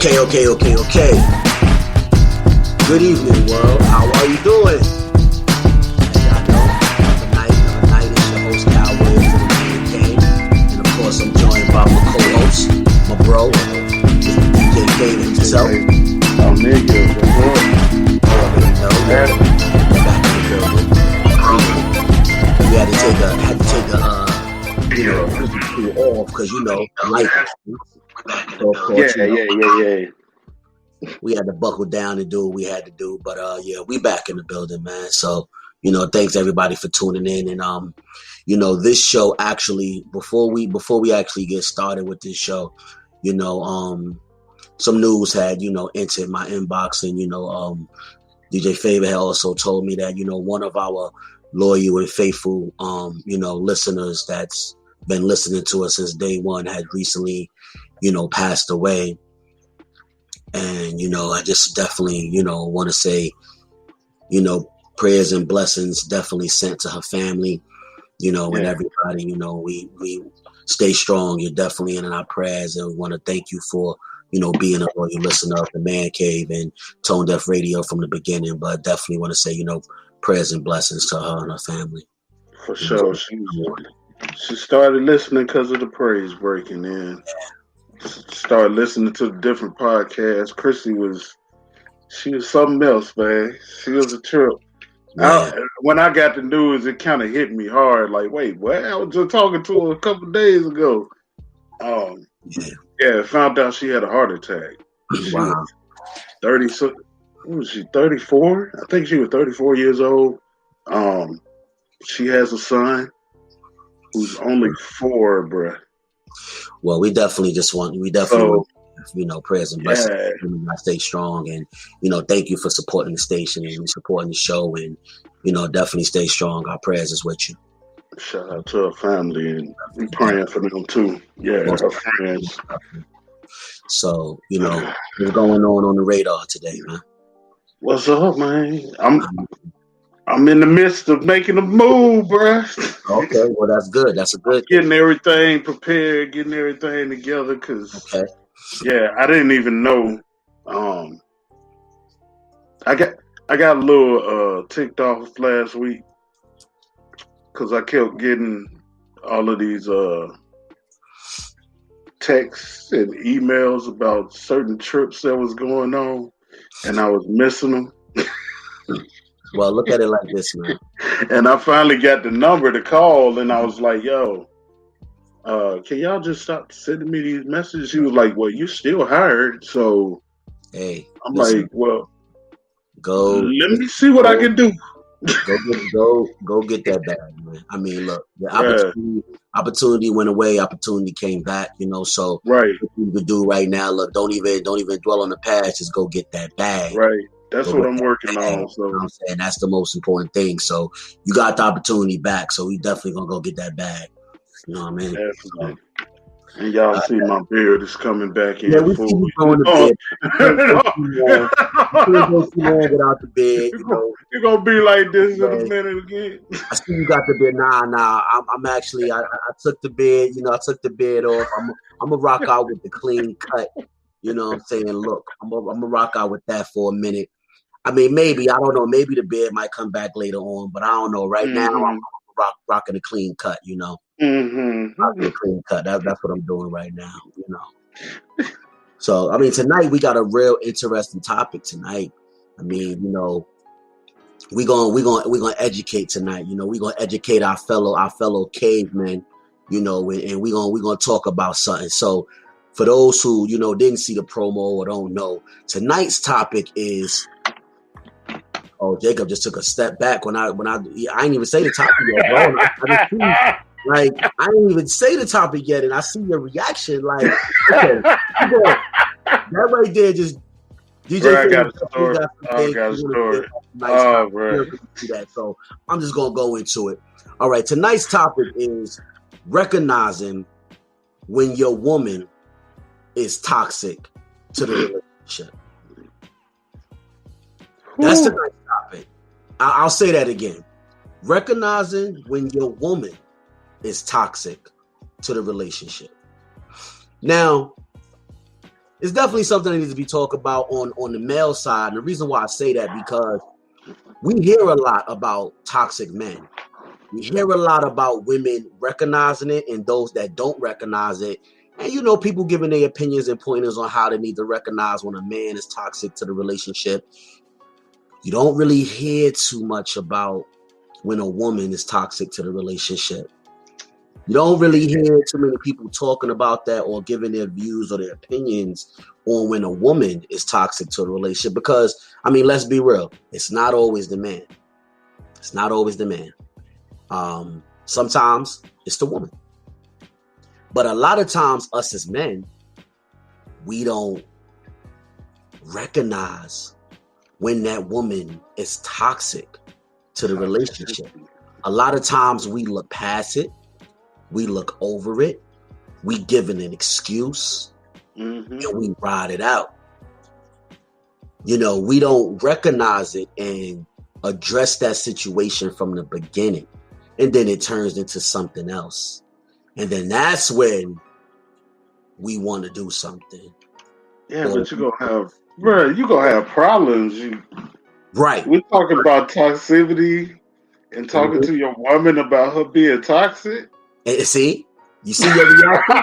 Okay. Good evening, world. How are you doing? As y'all know, another night. It's your host, Cal Williams of the Man Cave. And of course, I'm joined by my co-host, my bro, Mr. DJ Cave himself. Oh, nigga, Back in the building. We had to take a off because, life. Yeah. We had to buckle down and do what we had to do, but we back in the building, man. So, thanks everybody for tuning in. And this show actually, before we actually get started with this show, some news had entered my inbox, and DJ Favor had also told me that one of our loyal and faithful listeners that's been listening to us since day one had recently passed away. And, I just definitely, want to say, prayers and blessings definitely sent to her family, and everybody, we stay strong. You're definitely in our prayers. And we want to thank you for, being a loyal listener of the Man Cave and Tone Deaf Radio from the beginning. But definitely want to say, prayers and blessings to her and her family. For sure. She started listening because of the praise breaking in. Started listening to the different podcasts. Chrissy was something else, man. She was a trip. When I got the news, it kind of hit me hard. Like, wait, what? I was just talking to her a couple days ago. Found out she had a heart attack. Wow. 30. So, what was she? 34? I think she was 34 years old. She has a son who's only 4, bruh. Well, we definitely want, prayers and blessings. I stay strong, and thank you for supporting the station and supporting the show, and definitely stay strong. Our prayers is with you. Shout out to her family, and we praying for them too. Yeah, her friends. So what's going on the radar today, man? What's up, man? I'm in the midst of making a move, bruh. Okay, well, that's good. That's a good getting everything prepared, getting everything together, because I didn't even know. I got a little ticked off last week because I kept getting all of these texts and emails about certain trips that was going on, and I was missing them. Well, look at it like this, man. And I finally got the number to call, and I was like, yo, can y'all just stop sending me these messages? He was like, well, you still hired. So hey, I'm like, well, go. Let me see what I can do. Go get that bag, man. I mean, look, the opportunity went away, opportunity came back, so right. What you can do right now, look, don't even dwell on the past, just go get that bag. Right. That's what I'm working on. So I'm saying that's the most important thing. So you got the opportunity back. So we definitely gonna go get that bag. You know what I mean? Definitely. And y'all see my beard is coming back in. Yeah, we see you going to bed. You can't go too long without the bed. You're gonna be like this in a minute again. I see you got the bed. Nah. I'm actually. I took the bed. I took the bed off. I'm gonna rock out with the clean cut. You know what I'm saying? Look, I'm gonna rock out with that for a minute. I mean, maybe, I don't know. Maybe the beard might come back later on, but I don't know. Right now, I'm rocking a clean cut, Mm-hmm. Rocking a clean cut. That's what I'm doing right now, So, I mean, tonight we got a real interesting topic tonight. I mean, we're gonna educate tonight. We're gonna educate our fellow cavemen, and we're gonna talk about something. So, for those who didn't see the promo or don't know, tonight's topic is. Oh, Jacob just took a step back when I didn't even say the topic yet, bro. I didn't even say the topic yet, and I see your reaction. Like, okay, that right there just DJ. Bro, I got a story. I got a story. Oh, bro. So I'm just gonna go into it. All right, tonight's topic is recognizing when your woman is toxic to the relationship. That's the nice topic. I'll say that again. Recognizing when your woman is toxic to the relationship. Now, it's definitely something that needs to be talked about on the male side. And the reason why I say that, because we hear a lot about toxic men. We hear a lot about women recognizing it and those that don't recognize it. And, you know, people giving their opinions and pointers on how they need to recognize when a man is toxic to the relationship. You don't really hear too much about when a woman is toxic to the relationship. You don't really hear too many people talking about that or giving their views or their opinions on when a woman is toxic to a relationship. Because, I mean, let's be real. It's not always the man. It's not always the man. Sometimes it's the woman. But a lot of times, us as men, we don't recognize when that woman is toxic to the relationship. A lot of times we look past it. We look over it. We give it an excuse. And we ride it out. You know, we don't recognize it and address that situation from the beginning. And then it turns into something else. And then that's when we want to do something. Yeah, but you're going to have problems. Right. We're talking about toxicity and talking to your woman about her being toxic. And you see your reaction?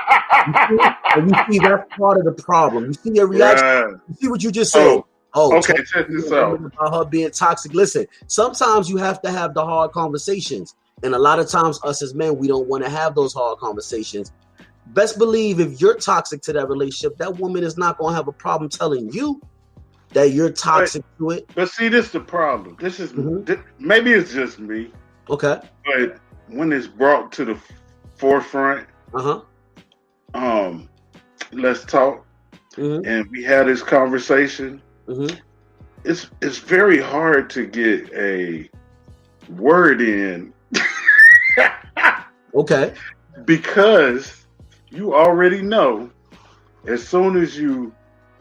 And you see that's part of the problem. You see your reaction? Right. You see what you just said? Okay, check this out. About her being toxic. Listen, sometimes you have to have the hard conversations. And a lot of times us as men, we don't want to have those hard conversations. Best believe if you're toxic to that relationship, that woman is not going to have a problem telling you that you're toxic to it. But see, this is the problem. This is maybe it's just me. Okay. But when it's brought to the forefront, let's talk. And we had this conversation. It's very hard to get a word in. Okay. Because you already know as soon as you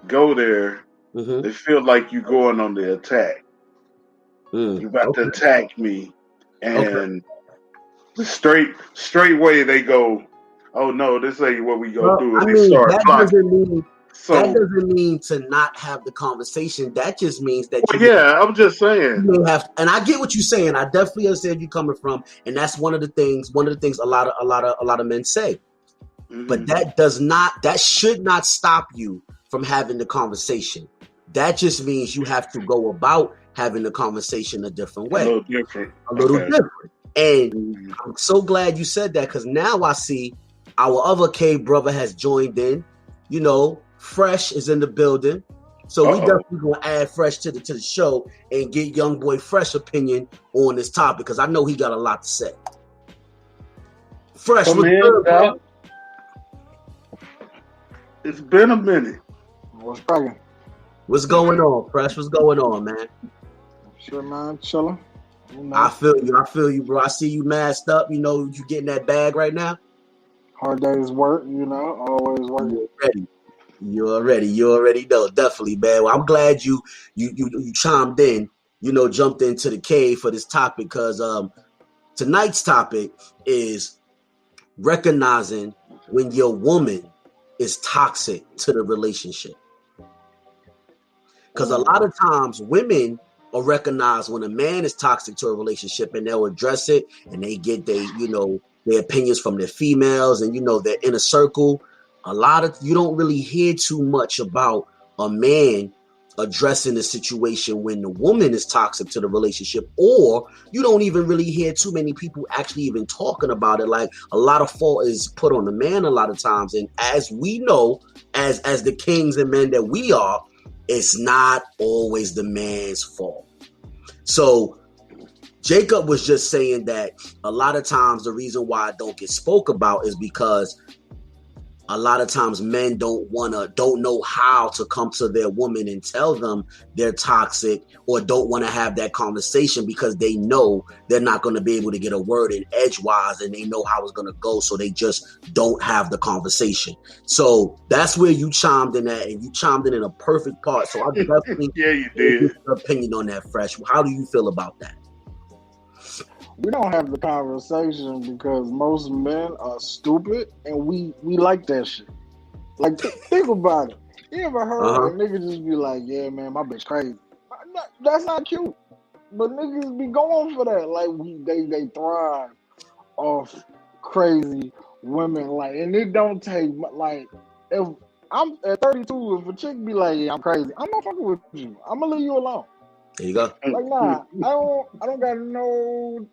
go there, they feel like you're going on the attack. You're about to attack me. And straight way they go, oh no, this ain't what we gonna do. And they start blocking. That doesn't mean to not have the conversation. That just means that I'm just saying. You have, and I get what you're saying. I definitely understand you coming from, and that's one of the things a lot of men say. But that should not stop you from having the conversation. That just means you have to go about having the conversation a different way. A little different. And I'm so glad you said that, because now I see our other K brother has joined in. You know, Fresh is in the building. So we definitely gonna add Fresh to the show and get young boy Fresh opinion on this topic, because I know he got a lot to say. Fresh, what's good, bro? It's been a minute. What's cracking? What's going on, Fresh? What's going on, man? Sure, man. Chilling. I feel you, bro. I see you masked up. You know, you getting that bag right now? Hard days work, you know, always working. You already know. Definitely, man. Well, I'm glad you chimed in, you know, jumped into the cave for this topic, because tonight's topic is recognizing when your woman is toxic to the relationship. Because a lot of times women will recognize when a man is toxic to a relationship, and they'll address it, and they get their opinions from their females and, you know, their inner circle. You don't really hear too much about a man addressing the situation when the woman is toxic to the relationship, or you don't even really hear too many people actually even talking about it. Like, a lot of fault is put on the man a lot of times. And as we know, as the kings and men that we are, it's not always the man's fault. So Jacob was just saying that a lot of times the reason why I don't get spoke about is because a lot of times men don't know how to come to their woman and tell them they're toxic, or don't want to have that conversation because they know they're not going to be able to get a word in edgewise, and they know how it's going to go. So they just don't have the conversation. So that's where you chimed in at, and you chimed in a perfect part. So I definitely you did. Get your opinion on that, Fresh. How do you feel about that? We don't have the conversation because most men are stupid, and we like that shit. Like, think about it. You ever heard a nigga just be like, yeah, man, my bitch crazy? That's not cute. But niggas be going for that. Like, they thrive off crazy women. Like, and it don't take, like, if I'm at 32, if a chick be like, yeah, I'm crazy, I'm not fucking with you. I'm gonna leave you alone. There you go. Like, nah, I got no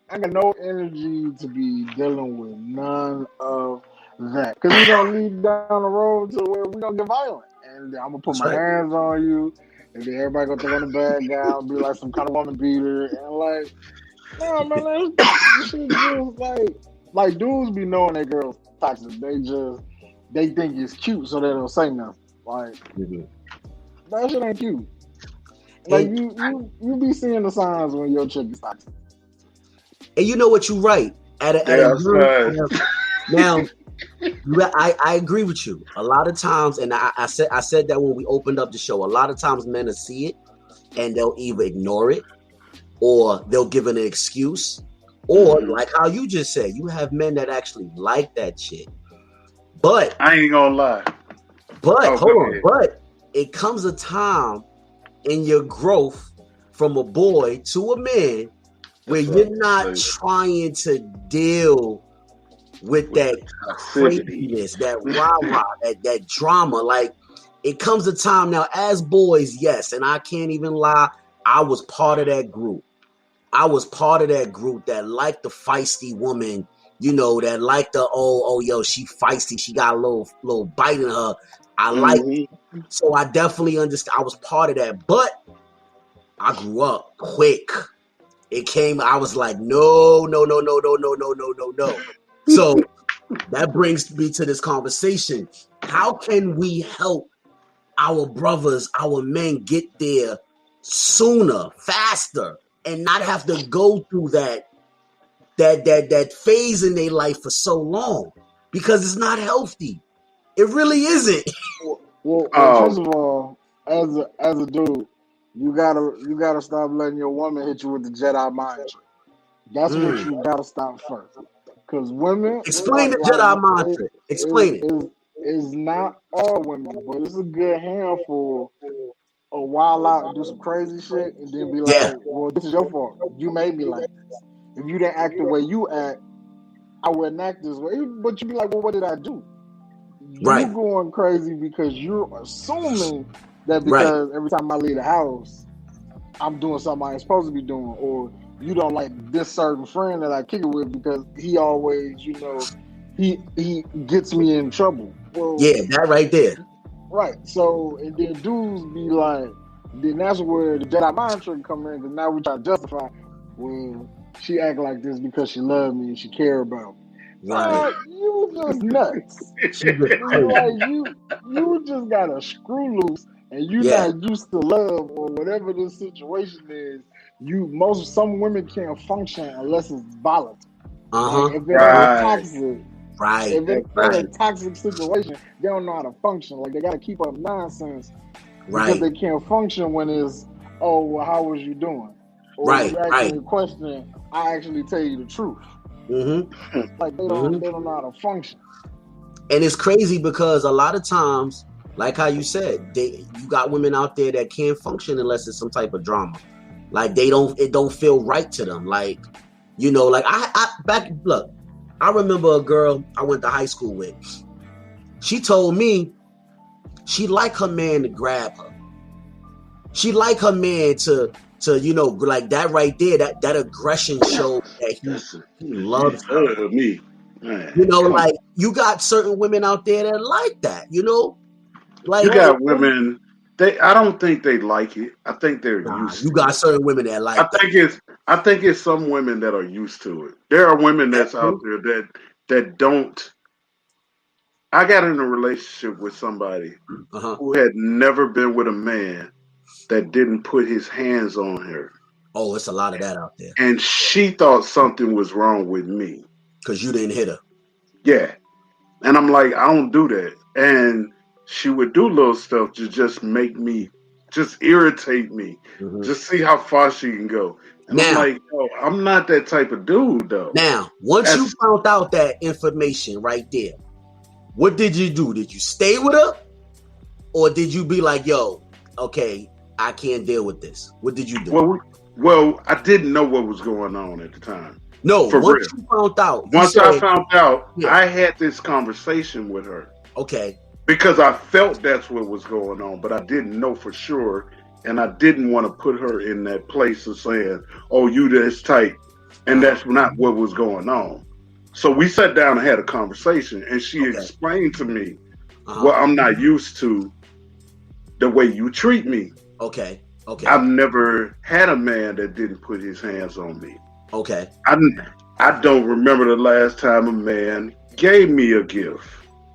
energy to be dealing with none of that. Because we gonna lead down the road to where we gonna get violent. And I'm gonna put That's my right. hands on you, and then everybody gonna think I'm the bad guy, I'll be like some kind of woman beater, and like, nah, man, this shit just like dudes be knowing that girls toxic. They think it's cute, so they don't say nothing. Like, that shit ain't cute. Like, you be seeing the signs when your chick is toxic. And you know what, you're right. Now, I agree with you. A lot of times, and I said that when we opened up the show, a lot of times men will see it and they'll either ignore it or they'll give it an excuse. Or like how you just said, you have men that actually like that shit. But I ain't gonna lie. But hold on. But it comes a time in your growth from a boy to a man where you're not trying to deal with that craziness, that rah-rah, that drama. Like, it comes a time now as boys, yes, and I can't even lie, I was part of that group. I was part of that group that liked the feisty woman, you know, that liked the, yo, she feisty, she got a little bite in her. I like it. So I definitely understand. I was part of that, but I grew up quick. It came, I was like, no. So that brings me to this conversation. How can we help our brothers, our men get there sooner, faster, and not have to go through that phase in their life for so long? Because it's not healthy. It really isn't. Well, first of all, as a dude, you gotta stop letting your woman hit you with the Jedi mind trick. That's what you gotta stop first. Because women, explain the Jedi mind trick. Explain it. It's not all women, but it's a good handful of wild out and do some crazy shit, and then be like, well, this is your fault. You made me like this. If you didn't act the way you act, I wouldn't act this way. But you'd be like, well, what did I do? You're going crazy because you're assuming that because every time I leave the house, I'm doing something I ain't supposed to be doing, or you don't like this certain friend that I kick it with because he always, you know, he gets me in trouble. Well, yeah, that right there. Right. So, and then dudes be like, then that's where the Jedi mind trick come in, because now we try to justify, well, she act like this because she loved me and she care about me. Right. You just nuts. Like, you just got a screw loose and you're not used to love or whatever the situation is. Some women can't function unless it's volatile. Like, if it's toxic, if it's a toxic situation, they don't know how to function. Like, they got to keep up nonsense because they can't function when it's, oh, well, how was you doing? Or you ask me a question, I actually tell you the truth. Like, they don't know how to function. And it's crazy because a lot of times, like how you said, you got women out there that can't function unless it's some type of drama. Like, it don't feel right to them. Like, you know, like I remember a girl I went to high school with. She told me she liked her man to grab her. She liked her man to you know, like that right there, that aggression showed that he loves her. Me. Man. You know, like, you got certain women out there that like that, you know? Like, you got women, I don't think they like it. I think they're used to it. You got certain women that like it. I think it's some women that are used to it. There are women that's out there that don't. I got in a relationship with somebody who had never been with a man that didn't put his hands on her. Oh, it's a lot of that out there. And she thought something was wrong with me. Because you didn't hit her. Yeah. And I'm like, I don't do that. And she would do little stuff to just make me, just irritate me. Just see how far she can go. And I'm like, oh, I'm not that type of dude, though. Now, once you found out that information right there, what did you do? Did you stay with her? or did you be like, yo, okay, I can't deal with this? What did you do? Well, I didn't know what was going on at the time. No, for once real. you found out. I found out, I had this conversation with her. Okay. Because I felt that's what was going on, but I didn't know for sure. And I didn't want to put her in that place of saying, oh, you this tight. And that's not what was going on. So we sat down and had a conversation, and she explained to me, well, I'm not used to the way you treat me. Okay. I've never had a man that didn't put his hands on me. Okay. I don't remember the last time a man gave me a gift.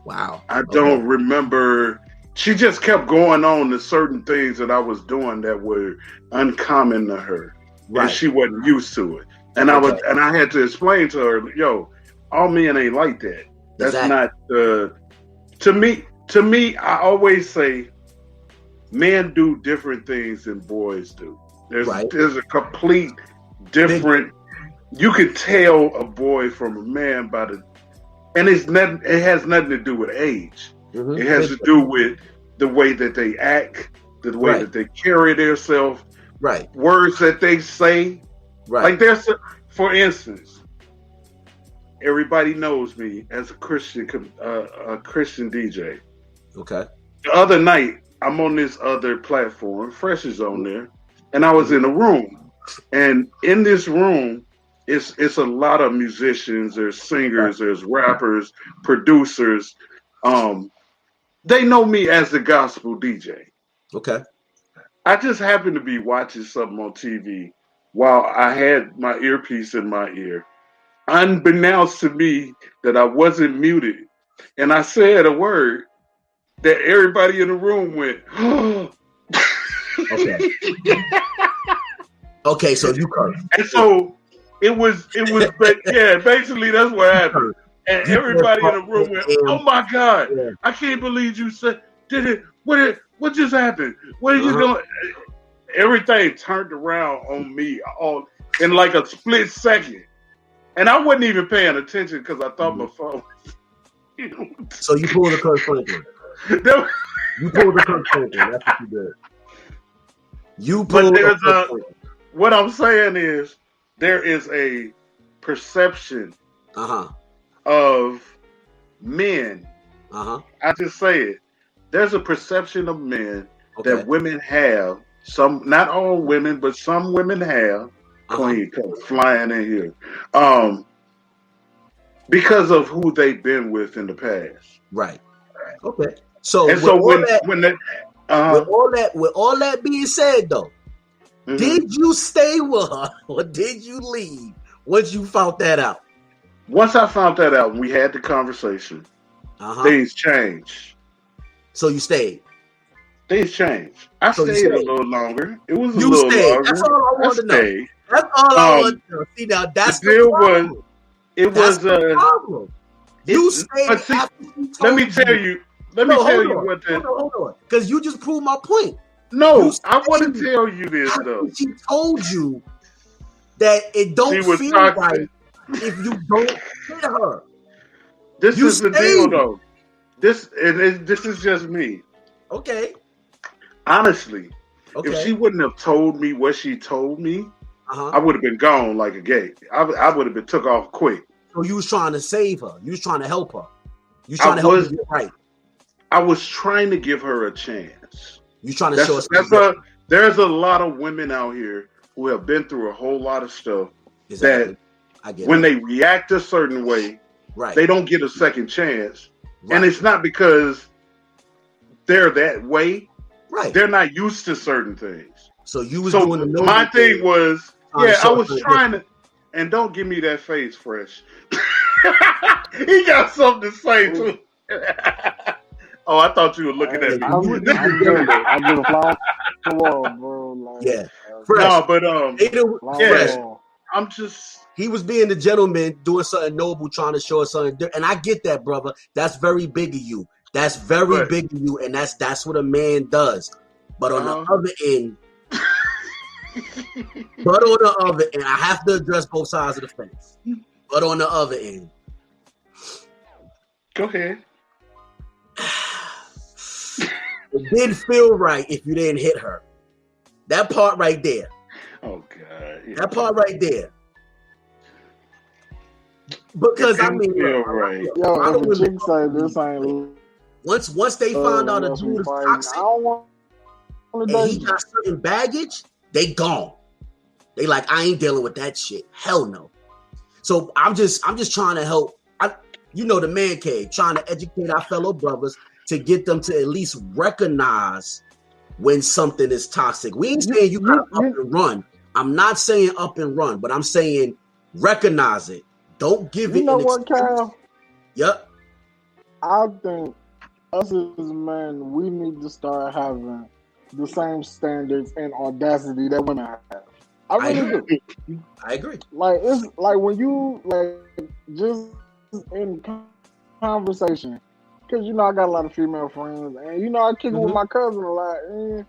Wow. I don't remember. She just kept going on to certain things that I was doing that were uncommon to her. Right. And she wasn't used to it. And I had to explain to her, yo, all men ain't like that. That's not to me, I always say men do different things than boys do. There's a complete different. You can tell a boy from a man by and it has nothing to do with age. Mm-hmm. It has to do with the way that they act, the way that they carry themselves, words that they say. Like for instance, everybody knows me as a Christian DJ. Okay. The other night, I'm on this other platform, Fresh is on there, and I was in a room, and in this room, it's a lot of musicians, there's singers, there's rappers, producers. They know me as the gospel DJ. Okay. I just happened to be watching something on TV while I had my earpiece in my ear, unbeknownst to me that I wasn't muted. And I said a word that everybody in the room went, okay. Okay, so you cursed. And so it was, basically that's what happened. And everybody in the room went, oh my God, I can't believe you did it. What just happened? What are you doing? Everything turned around on me all in like a split second. And I wasn't even paying attention because I thought my phone. So you pulled the Kirk Franklin. You pulled the Kirk Franklin. That's what you did. What I'm saying is there is a perception of men. I just say it. There's a perception of men that women have. Some, not all women, but some women have. Queen flying in here. Because of who they've been with in the past. Right. Okay. So with all that being said though, did you stay with her or did you leave once you found that out? Once I found that out, we had the conversation. Things changed. So you stayed. Things changed. I stayed a little longer. It was a little longer. That's all I want to know. That's all I want to know. See, now that's the problem. That's the problem. You stayed after she told Let me tell you what the... Hold on. Because you just proved my point. No, I want to tell you this, though. She told you that it don't feel right if you don't hit her. This is the deal, though. This is just me. Okay. Honestly, if she wouldn't have told me what she told me, I would have been gone like a gate. I would have been took off quick. So you was trying to save her. You was trying to help her. You was trying to help her get right. I was trying to give her a chance. You trying to show us? There's a lot of women out here who have been through a whole lot of stuff that when they react a certain way, they don't get a second chance. Right. And it's not because they're that way. Right. They're not used to certain things. So you was doing the my thing was, I was trying to, and don't give me that face, Fresh. He got something to say too. Oh, I thought you were looking at me. I just fly the wall, bro. Like, Fresh. No, but I'm just. He was being the gentleman, doing something noble, trying to show us something different. And I get that, brother. That's very big of you. That's very big of you, and that's what a man does. But on the other end, I have to address both sides of the fence. But on the other end, go ahead. it didn't feel right if you didn't hit her. That part right there. Oh God. Yeah. That part right there. Because I mean, feel right. Yo, if a chick say this ain't once they find out a dude is toxic, I don't want and he got certain baggage, they gone. They like, I ain't dealing with that shit. Hell no. So I'm just trying to help. The man cave, trying to educate our fellow brothers to get them to at least recognize when something is toxic. We ain't saying you gotta up and run. I'm not saying up and run, but I'm saying recognize it. Don't give it. You know what, Kyle? Yep. I think us as men, we need to start having the same standards and audacity that women have. I really do. I agree. Like it's like when you just in conversation, because I got a lot of female friends, and I kick it with my cousin a lot, and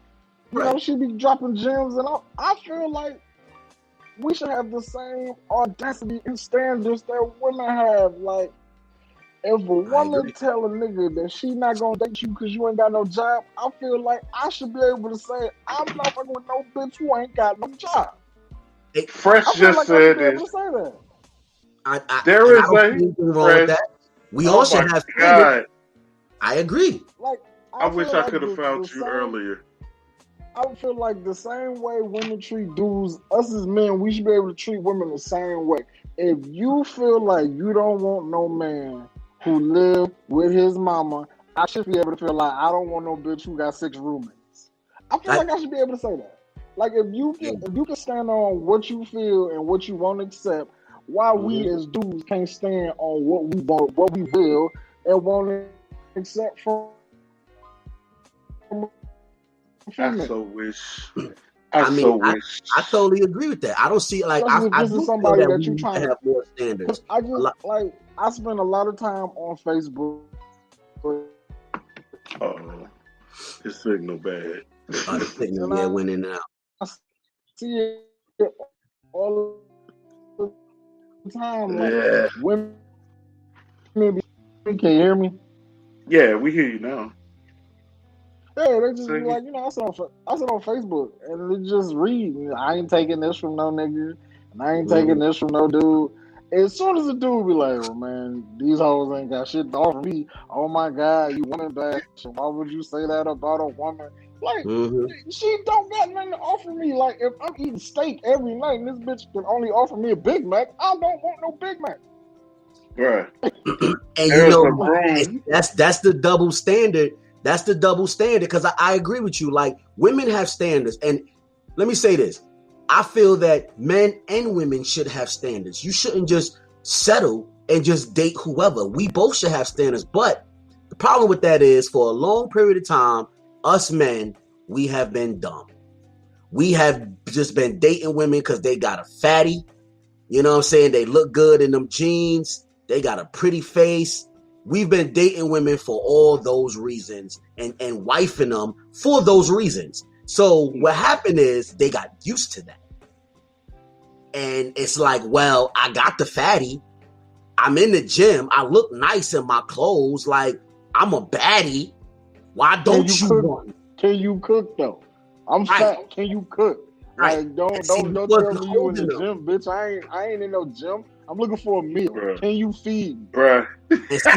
she be dropping gems, and I feel like we should have the same audacity and standards that women have. Like, if a woman tell a nigga that she not gonna date you because you ain't got no job, I feel like I should be able to say, I'm not fucking with no bitch who ain't got no job. Fresh just said this. There is anything wrong with that. We all should have standards. I agree. Like, I wish I could have found you earlier. I feel like the same way women treat dudes, us as men, we should be able to treat women the same way. If you feel like you don't want no man who live with his mama, I should be able to feel like I don't want no bitch who got 6 roommates. I feel like I should be able to say that. Like, if you can stand on what you feel and what you won't accept, why we as dudes can't stand on what we want, what we will, and won't accept from I so wish. I totally agree with that. I don't see I do somebody that you trying to have more standards. I spend a lot of time on Facebook. His signal bad. The signal went in and out. I see it all the time. Like, women, can you hear me? Yeah, we hear you now. Yeah, they just be like, I said on Facebook, and they just read. I ain't taking this from no nigga, and I ain't taking this from no dude. As soon as the dude be like, "Oh man, these hoes ain't got shit to offer me." Oh my God, you woman back. So why would you say that about a woman? Like, she don't got nothing to offer me. Like, if I'm eating steak every night and this bitch can only offer me a Big Mac, I don't want no Big Mac. Right. And that's the double standard. That's the double standard, because I agree with you. Like, women have standards. And let me say this. I feel that men and women should have standards. You shouldn't just settle and just date whoever. We both should have standards. But the problem with that is, for a long period of time, us men, we have been dumb. We have just been dating women because they got a fatty. You know what I'm saying? They look good in them jeans. They got a pretty face. We've been dating women for all those reasons and wifing them for those reasons. So what happened is they got used to that. And it's like, well, I got the fatty. I'm in the gym. I look nice in my clothes. Like, I'm a baddie. Why don't you want? Can you cook though? I'm fat. Can you cook? Like, don't tell me you in the gym, bitch. I ain't in no gym. I'm looking for a meal. Bruh. Can you feed? Bruh. And see,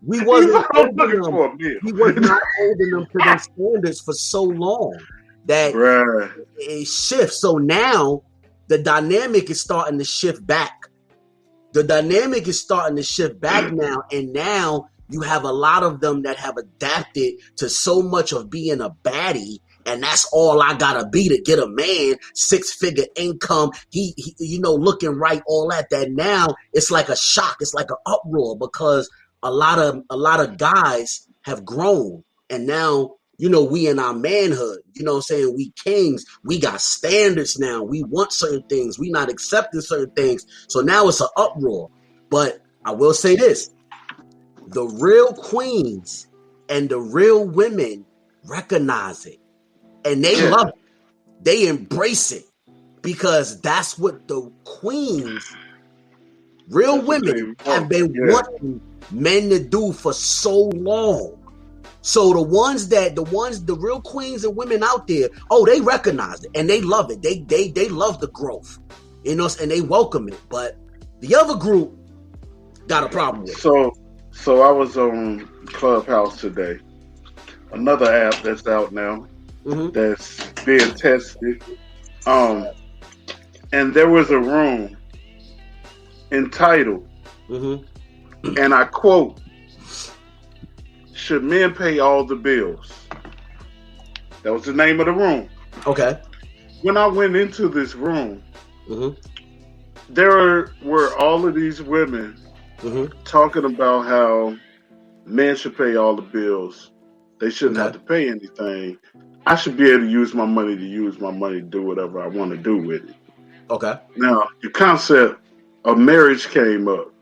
we wasn't holding them. We was not holding them to their standards for so long that it shifts. So now the dynamic is starting to shift back. Now, and now you have a lot of them that have adapted to so much of being a baddie. And that's all I gotta be to get a man, 6-figure income. He looking right, all that now it's like a shock. It's like an uproar, because a lot of guys have grown, and now, we in our manhood, you know what I'm saying? We kings, we got standards now. We want certain things. We not accepting certain things. So now it's an uproar. But I will say this, the real queens and the real women recognize it. And they love it. They embrace it, because that's what the queens, real women, have been wanting men to do for so long. So the real queens and women out there, they recognize it and they love it. They love the growth, and they welcome it. But the other group got a problem with it. So I was on Clubhouse today, another app that's out now, that's being tested. And there was a room entitled, and I quote, "Should men pay all the bills?" That was the name of the room. Okay. When I went into this room, there were all of these women talking about how men should pay all the bills. They shouldn't have to pay anything. I should be able to use my money to do whatever I want to do with it. Okay. Now, the concept of marriage came up.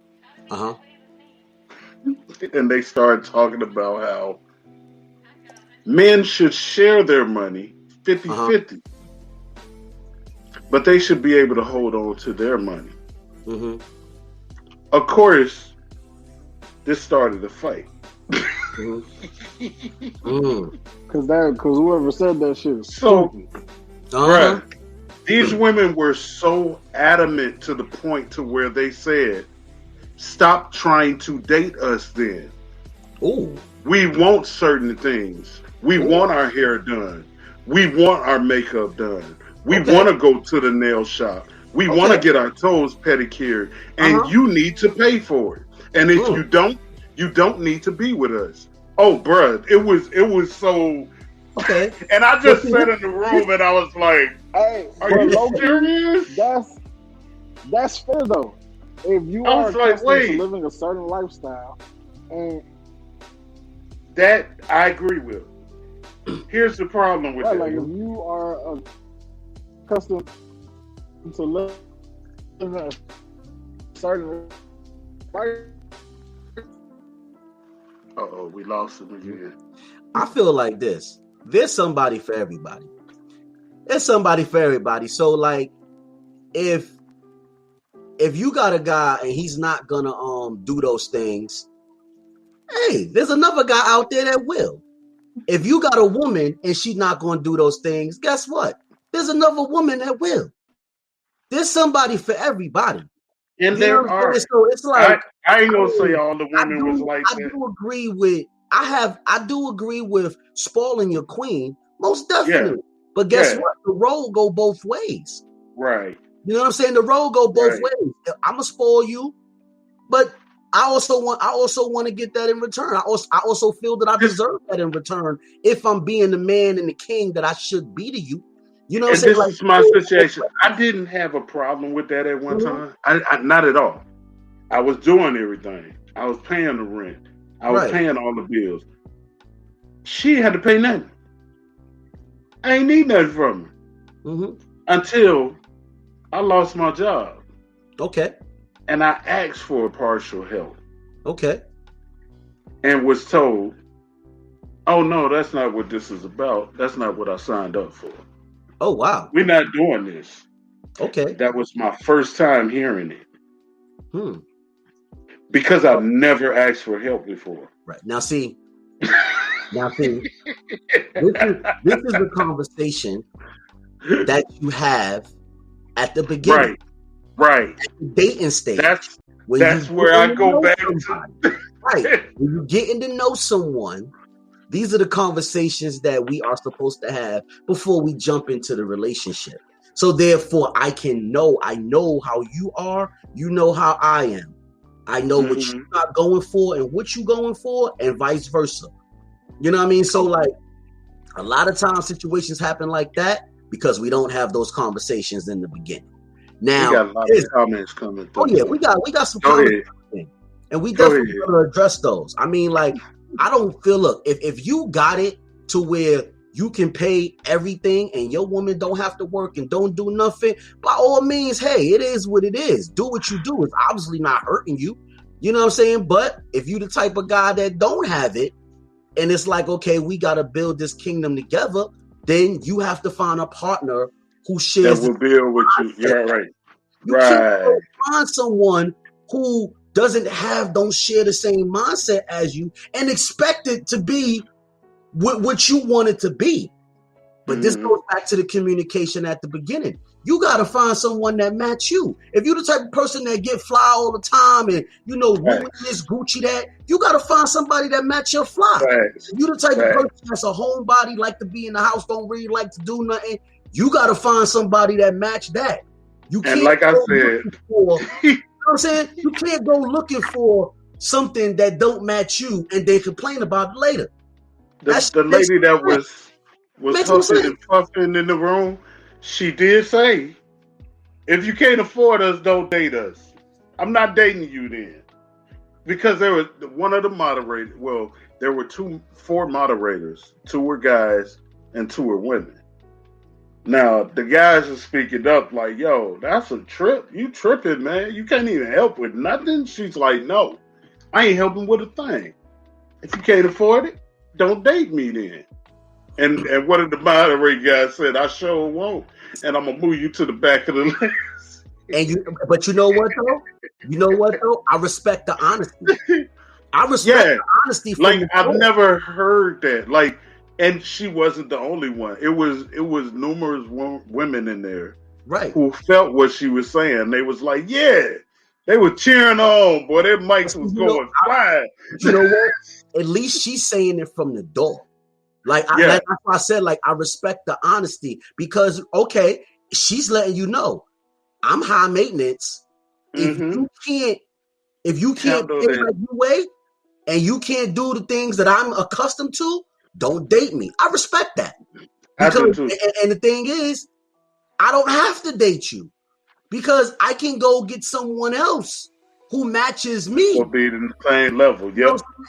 And they started talking about how men should share their money 50-50. But they should be able to hold on to their money. Of course, this started a fight. Because whoever said that shit is stupid. Right. These women were so adamant to the point to where they said, "Stop trying to date us then. We want certain things. We want our hair done. We want our makeup done. We want to go to the nail shop. We want to get our toes pedicured. And you need to pay for it. And if you don't need to be with us." Oh, bruh, it was so... Okay. And I just sat in the room and I was like, "Hey, are you serious?" That's fair though. If you are accustomed to living a certain lifestyle, and that I agree with. Here's the problem with that. Like if you are accustomed to living a certain lifestyle. We lost him again. I feel like this. There's somebody for everybody. There's somebody for everybody. So like, if you got a guy and he's not gonna do those things, hey, there's another guy out there that will. If you got a woman and she's not gonna do those things, guess what? There's another woman that will. There's somebody for everybody. And there are. So it's like I ain't gonna say all the women was like that. I do agree with spoiling your queen, most definitely. Yeah. But guess what? The role go both ways. Right. You know what I'm saying? The role go both ways. I'm gonna spoil you, but I also want to get that in return. I also feel that I deserve that in return if I'm being the man and the king that I should be to you. You know what I'm saying? This is my situation. I didn't have a problem with that at one time. I not at all. I was doing everything. I was paying the rent. I was paying all the bills. She had to pay nothing. I ain't need nothing from her. Until I lost my job. Okay. And I asked for partial help. Okay. And was told, "Oh no, that's not what this is about. That's not what I signed up for." Oh wow. We're not doing this. Okay. That was my first time hearing it. Because I've never asked for help before. Right. Now see, this is a conversation that you have at the beginning. Right. At the dating stage. That's where I go back to. Right. When you're getting to know someone, these are the conversations that we are supposed to have before we jump into the relationship. So therefore, I know how you are, you know how I am. I know what you're not going for and what you're going for, and vice versa. You know what I mean? So like, a lot of times situations happen like that because we don't have those conversations in the beginning. Now, we got a lot of comments coming through. Oh yeah, we got some comments coming, and we definitely gonna address those. I mean, like, I don't feel, look, if you got it to where you can pay everything and your woman don't have to work and don't do nothing, by all means, hey, it is what it is. Do what you do. It's obviously not hurting you. You know what I'm saying? But if you the type of guy that don't have it, and it's like, okay, we got to build this kingdom together, then you have to find a partner who shares. That will build with you. Yeah, right. You can't find someone who don't share the same mindset as you and expect it to be what you want it to be. But this goes back to the communication at the beginning. You got to find someone that match you. If you're the type of person that get fly all the time and, you know, this, Gucci that, you got to find somebody that match your fly. If you're the type of person that's a homebody, like to be in the house, don't really like to do nothing, you got to find somebody that match that. You can't, and like I said, you know what I'm saying? You can't go looking for something that don't match you and then complain about it later. The lady that was huffing and puffing in the room, she did say, if you can't afford us, don't date us. I'm not dating you then. Because there was one of the moderators, well, there were 4 moderators. 2 were guys and 2 were women. Now, the guys are speaking up like, yo, that's a trip. You tripping, man. You can't even help with nothing. She's like, no, I ain't helping with a thing. If you can't afford it, don't date me then. And one of the moderator guys said, I sure won't. And I'm going to move you to the back of the list. But you know what, though? You know what, though? I respect the honesty. I respect the honesty. Like, I've never heard that. Like, and she wasn't the only one. It was numerous women in there, right, who felt what she was saying. They was like, yeah. They were cheering on, boy. Their mics was going flying. You know what? At least she's saying it from the door. Like, that's why I said, like, I respect the honesty because, okay, she's letting you know I'm high maintenance. If you can't think like you way and you can't do the things that I'm accustomed to, don't date me. I respect that. Because, and the thing is, I don't have to date you because I can go get someone else who matches me. Will be in the same level,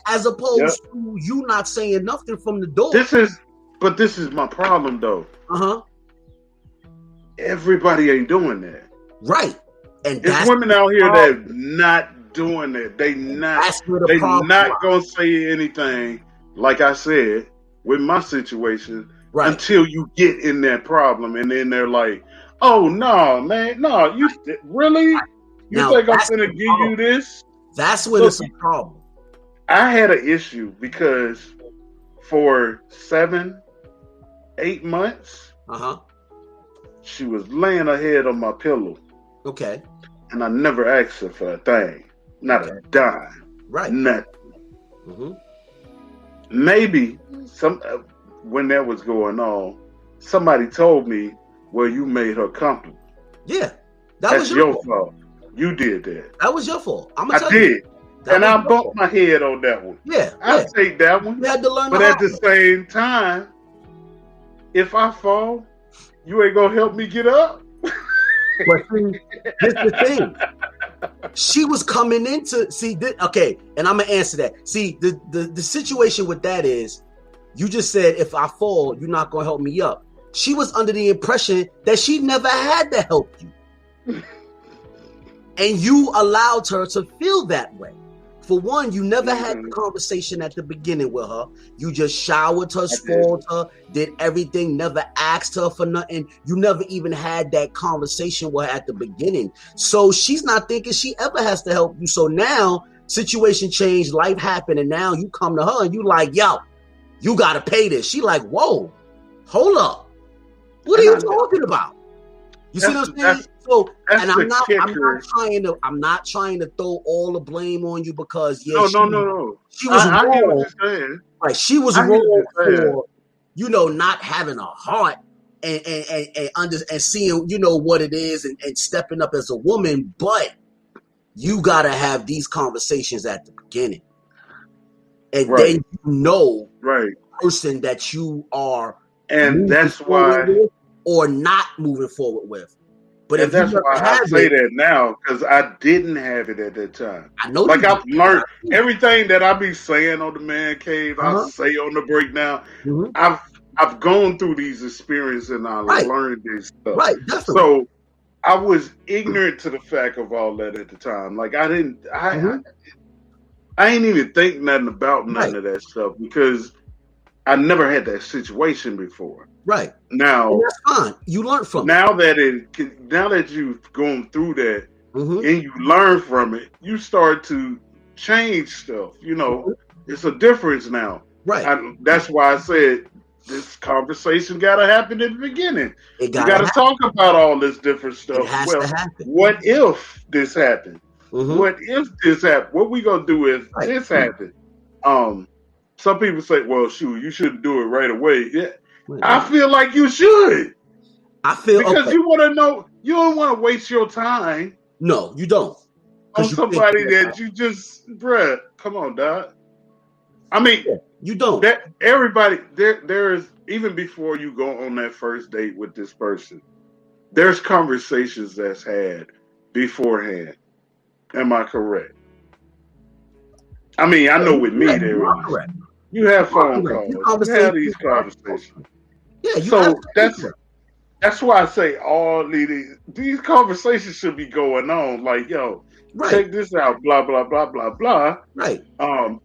as opposed to you not saying nothing from the door. This is my problem, though. Everybody ain't doing that, right? And there's women out here that not doing that. They not gonna say anything. Like I said, with my situation, until you get in that problem, and then they're like, "Oh no, man, no, you really." You think I'm going to give you this? That's when it's a problem. I had an issue because for 7-8 months, she was laying her head on my pillow. Okay. And I never asked her for a thing. Not a dime. Right. Nothing. Maybe when that was going on, somebody told me, well, you made her comfortable. Yeah. That's your fault. You did that. That was your fault. I did. And I bumped my head on that one. Yeah. I'll take that one. You had to learn. But at the same time, if I fall, you ain't going to help me get up. But see, here's the thing. She was coming into, okay, and I'm going to answer that. See, the situation with that is, you just said, if I fall, you're not going to help me up. She was under the impression that she never had to help you. And you allowed her to feel that way. For one, you never had the conversation at the beginning with her. You just showered her, spoiled her, did everything, never asked her for nothing. You never even had that conversation with her at the beginning. So she's not thinking she ever has to help you. So now, situation changed, life happened, and now you come to her and you like, yo, you got to pay this. She like, whoa, hold up. What are you talking about? You see what I'm saying? So, and I'm not trying to throw all the blame on you because no. She was I wrong. hear what you're saying. Right, she was wrong for not having a heart and seeing what it is and stepping up as a woman. But you gotta have these conversations at the beginning, and then the person that you are, and that's why. Or not moving forward with. But and that's why I say that now, because I didn't have it at that time. I know. Like I've learned everything that I be saying on the Man Cave, I say on the breakdown. I've gone through these experiences and I learned this stuff. Right, definitely. So I was ignorant to the fact of all that at the time. Like I ain't even think nothing about none of that stuff because I never had that situation before. Right. Now and that's fine. You learn from it. Now that you've gone through that and you learn from it, you start to change stuff. It's a difference now. Right. That's why I said this conversation got to happen at the beginning. You got to talk about all this different stuff. It has to happen. What if this happened? Mm-hmm. What if this happened? What we gonna do if this happened? Some people say, "Well, shoot, you shouldn't do it right away." Yeah, I feel like you should. Because you want to know. You don't want to waste your time. No, you don't. On somebody that you just, bruh, come on, dog. I mean, you don't. That everybody there is, even before you go on that first date with this person, there's conversations that's had beforehand. Am I correct? I mean, I know with me there is. Correct. You have phone calls. You have these conversations. Yeah, so that's why I say all these conversations should be going on. Like, yo, check this out, blah, blah, blah, blah, blah. Right.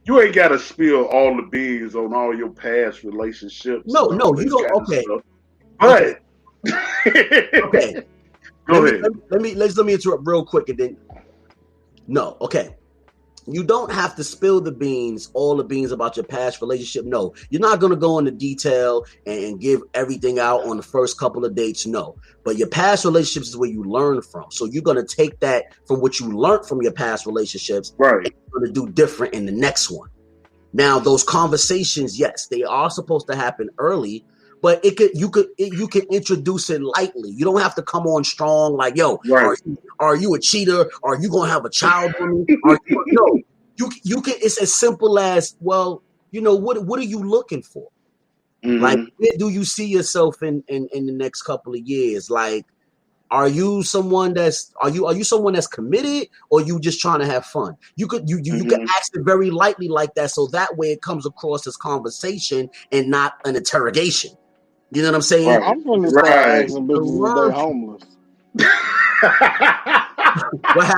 You ain't got to spill all the beans on all your past relationships. No, you don't. Okay. But okay. Go ahead. Let me interrupt real quick and then. No, okay. You don't have to spill the beans, all the beans about your past relationship. No, you're not going to go into detail and give everything out on the first couple of dates. No, but your past relationships is where you learn from. So you're going to take that from what you learned from your past relationships, right? And you're going to do different in the next one. Now, those conversations, yes, they are supposed to happen early, but you can introduce it lightly. You don't have to come on strong like, yo, are you a cheater? Are you gonna have a child with me? No, you can. It's as simple as, well, you know, what are you looking for? Mm-hmm. Like, where do you see yourself in the next couple of years? Like, are you someone that's committed, or you just trying to have fun? You could ask it very lightly like that, so that way it comes across as conversation and not an interrogation. You know what I'm saying? Right. I'm gonna start asking bitches if they homeless.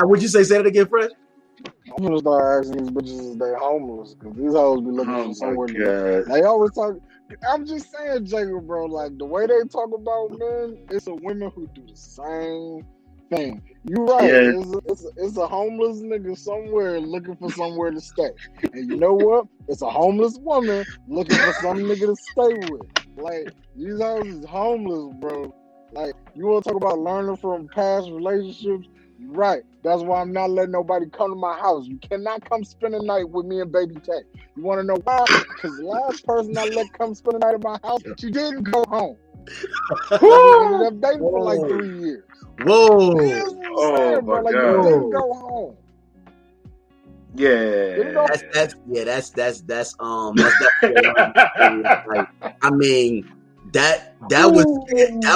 What'd you say? Say that again, Fred. I'm gonna start asking these bitches if they homeless, because these hoes be looking for somewhere. They always talk. I'm just saying, Jacob, bro. Like, the way they talk about men, it's a women who do the same thing. You're right. Yeah. It's a homeless nigga somewhere looking for somewhere to stay, and you know what? It's a homeless woman looking for some nigga to stay with. Like, these hoes is homeless, bro. Like, you want to talk about learning from past relationships? Right. That's why I'm not letting nobody come to my house. You cannot come spend the night with me and Baby K. You want to know why? Because the last person I let come spend the night at my house, she didn't go home. We ended up dating for like 3 years. Whoa. Saying, bro. Like, you didn't go home. Yeah. That's like, I mean, that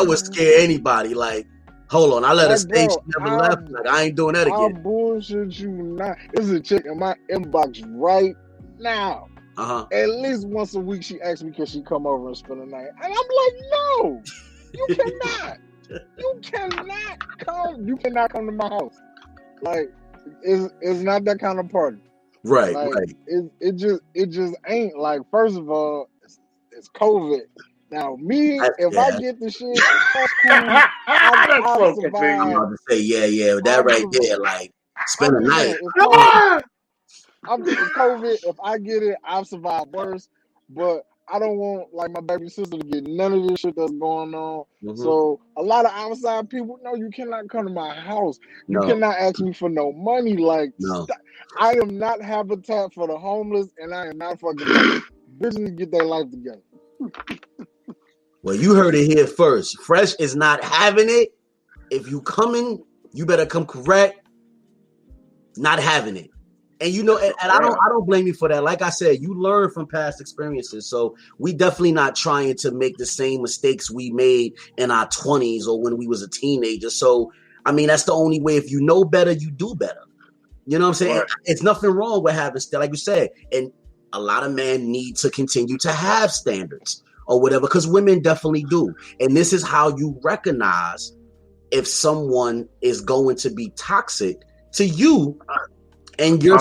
would scare anybody. Like, hold on, I let her stay. She never left. Like, I ain't doing that again. I bullshit you not. There's a chick in my inbox right now. At least once a week she asks me, can she come over and spend the night? And I'm like, no, you cannot. You cannot come. You cannot come to my house. Like, it's not that kind of party. Right, like, right. It just ain't. Like, first of all, it's COVID. Now, me, if I get the shit, that's cool. I'll survive. Yeah, that right there, like, spend the night. It's COVID. If I get it, I'll survive worse. But I don't want, like, my baby sister to get none of this shit that's going on. Mm-hmm. So a lot of outside people, no, you cannot come to my house. You cannot ask me for no money. Like, I am not Habitat for the Homeless, and I am not fucking bitches get their life together. Well, you heard it here first. Fresh is not having it. If you coming, you better come correct. Not having it. And you know, and I don't blame you for that. Like I said, you learn from past experiences. So we definitely not trying to make the same mistakes we made in our 20s or when we was a teenager. So, I mean, that's the only way. If you know better, you do better. You know what I'm saying? Right. It's nothing wrong with having, like you said, and a lot of men need to continue to have standards or whatever, because women definitely do. And this is how you recognize if someone is going to be toxic to you and your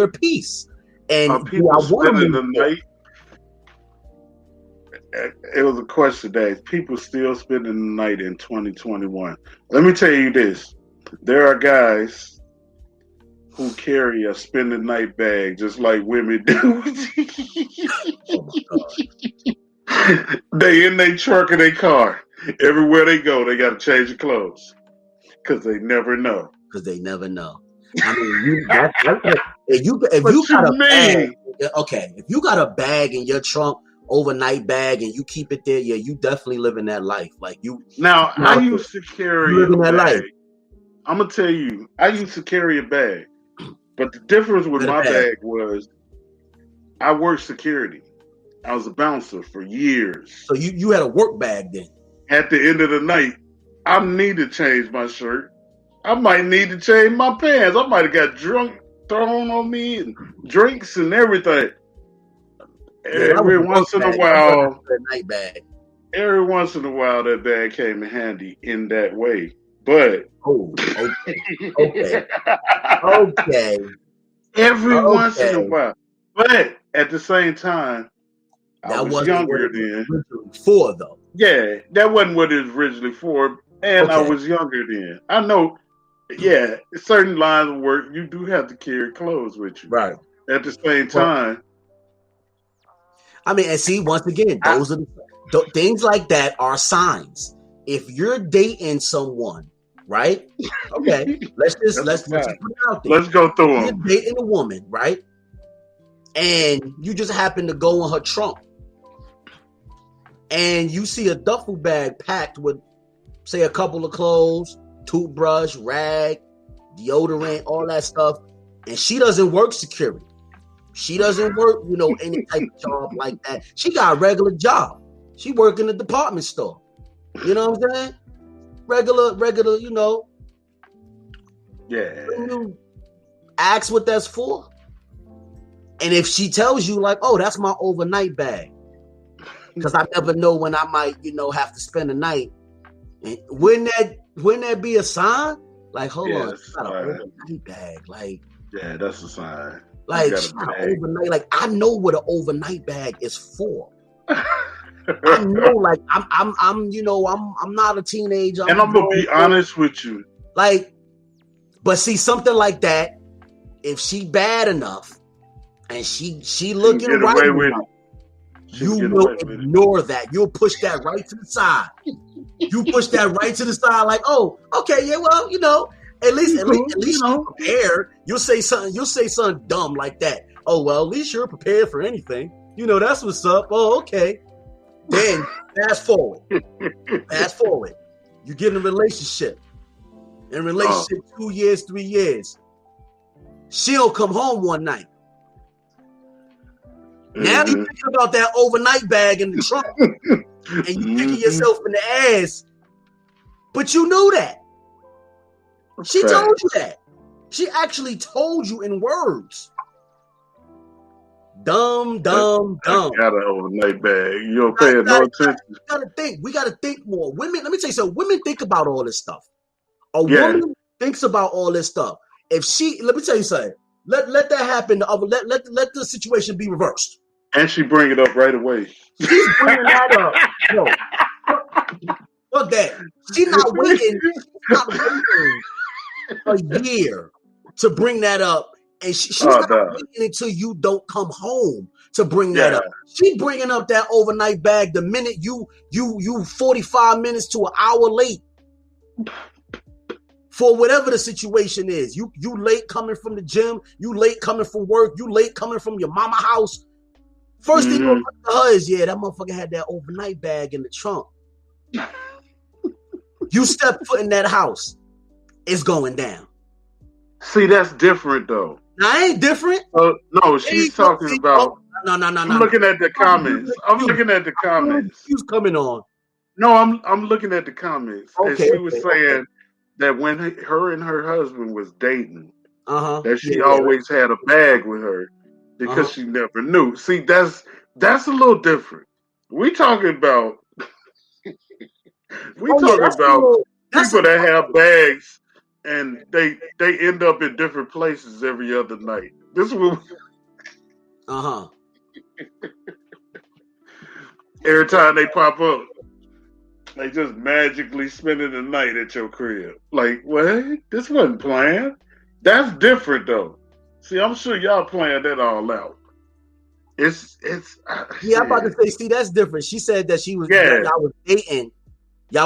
peace. And people spending the night. It was a question that people still spending the night in 2021. Let me tell you this: there are guys who carry a spend the night bag just like women do. Oh my God. They in their truck or their car. Everywhere they go, they got to change their clothes because they never know. Because they never know. I mean, if you got a bag, okay, if you got a bag in your trunk, overnight bag, and you keep it there, yeah, you definitely living that life. Like you. Now, I used to carry a bag. Life. I'm gonna tell you, I used to carry a bag, but the difference with my bag was I worked security. I was a bouncer for years. So you had a work bag then. At the end of the night, I need to change my shirt. I might need to change my pants. I might have got drunk thrown on me and drinks and everything. Every once in a while, night bag. Every once in a while, that bag came in handy in that way. But okay. Every once in a while. But at the same time, I was younger then. For though. Yeah, that wasn't what it was originally for. And I was younger then. I know, certain lines of work, you do have to carry clothes with you. Right. At the same time. I mean, and see, once again, those are things like that are signs. If you're dating someone, right? Okay, let's just put it out there. Let's go through them. You're dating a woman, right? And you just happen to go in her trunk, and you see a duffel bag packed with, say, a couple of clothes, toothbrush, rag, deodorant, all that stuff, and she doesn't work security. She doesn't work, any type of job like that. She got a regular job. She work in a department store. You know what I'm saying? Regular, Yeah. You ask what that's for. And if she tells you like, oh, that's my overnight bag. Because I never know when I might, have to spend the night. And wouldn't that be a sign? Like, hold on, she got an overnight bag. Like, yeah, that's a sign. Like, she got an overnight. Like, I know what an overnight bag is for. I know, like, I'm not a teenager. And I'm gonna be honest with you. Like, but see, something like that, if she bad enough and she looking right enough, you will ignore that. You'll push that right to the side. You push that right to the side, like, oh, okay, yeah, well, at least you're prepared. You'll say something dumb like that. Oh, well, at least you're prepared for anything. That's what's up. Oh, okay. Then fast forward. You get in a relationship. 2 years, 3 years. She'll come home one night. Now you're thinking about that overnight bag in the trunk. And you kicking yourself in the ass. But you knew that. She told you that. She actually told you in words. Dumb. I got an overnight bag. You don't pay no attention. We gotta think more. Women, let me tell you something. Women think about all this stuff. A woman thinks about all this stuff. Let me tell you something. Let that happen. Let the situation be reversed. And she bring it up right away. She's bringing that up. No. Fuck that. She's not waiting a year to bring that up. And she's not waiting until you don't come home to bring that up. She bringing up that overnight bag the minute you 45 minutes to an hour late for whatever the situation is. You late coming from the gym. You late coming from work. You late coming from your mama house. First thing you'll look at her is, that motherfucker had that overnight bag in the trunk. You step foot in that house, it's going down. See, that's different though. Now, I ain't different. No, she's talking about. No. I'm looking at the comments. Who's coming on? No, I'm looking at the comments. Okay, and she was saying that when her and her husband was dating, that she always had a bag with her because she never knew. See, that's a little different. We talking about people that have bags and they end up in different places every other night. This was every time they pop up, they just magically spending the night at your crib. Like, what? This wasn't planned. That's different though. See, I'm sure y'all planned that all out. It's yeah. I'm about to say, see, that's different. She said that she was y'all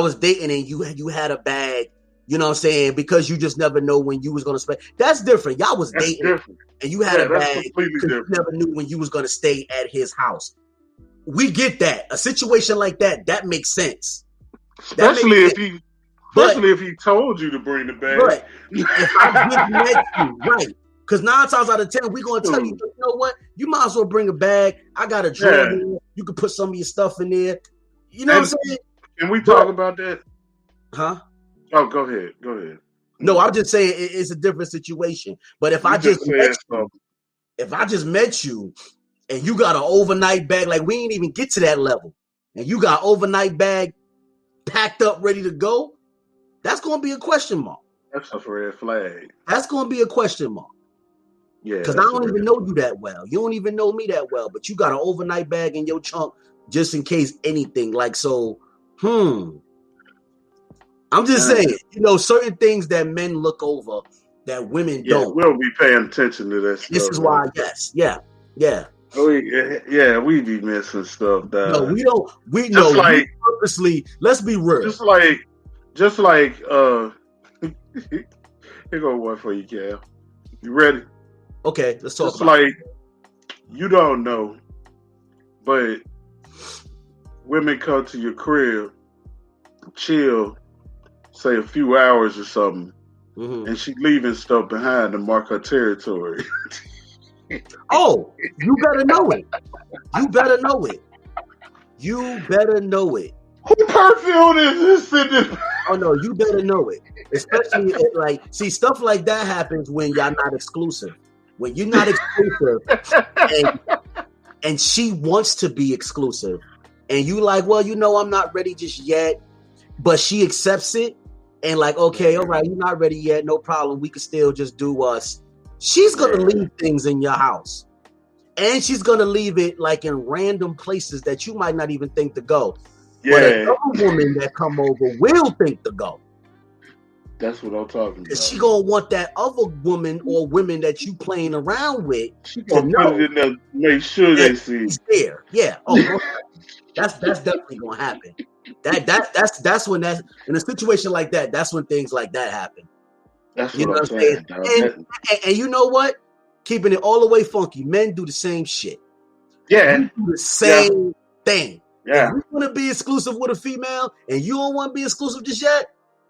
was dating and you had a bag. You know what I'm saying? Because you just never know when you was gonna spend. That's different. Y'all was dating and you had a bag because you never knew when you was gonna stay at his house. We get that. A situation like that makes sense. Especially if he told you to bring the bag. Right. If I just met you, right. Because 9 times out of 10, we're going to tell you, you know what? You might as well bring a bag. I got a drawer here. You can put some of your stuff in there. You know what I'm saying? Can we talk about that? Huh? Oh, go ahead. No, I'm just saying it's a different situation. But if I just met you and you got an overnight bag, like we ain't even get to that level, and you got overnight bag packed up, ready to go, that's going to be a question mark. That's a red flag. That's going to be a question mark. Yeah, because I don't even know you that well. You don't even know me that well, but you got an overnight bag in your trunk just in case anything. Like, so, I'm just saying, you know, certain things that men look over that women don't. We'll be paying attention to that stuff. This is why, yeah. We be missing stuff. No, we don't. We know like, purposely. Let's be real. Just like. Here go one for you, Cal. You ready? Okay, let's talk about it. You don't know, but women come to your crib, chill, say a few hours or something, and she leaving stuff behind to mark her territory. Oh, you better know it. You better know it. You better know it. Who perfume is this in this? Oh no, you better know it. Especially like, see, stuff like that happens when y'all not exclusive. When you're not exclusive and she wants to be exclusive and you like, well, you know, I'm not ready just yet, but she accepts it and like, okay, all right, you're not ready yet. No problem. We can still just do us. She's going to leave things in your house and she's going to leave it like in random places that you might not even think to go. Yeah. But another woman that come over will think to go. That's what I'm talking about. She gonna want that other woman or women that you playing around with. She gonna put it in there, make sure they see. He's there. Yeah. Oh, that's definitely gonna happen. That's when that's in a situation like that. That's when things like that happen. That's what I'm saying. And you know what? Keeping it all the way funky. Men do the same shit. Yeah. We do the same thing. Yeah. If you want to be exclusive with a female and you don't want to be exclusive just yet.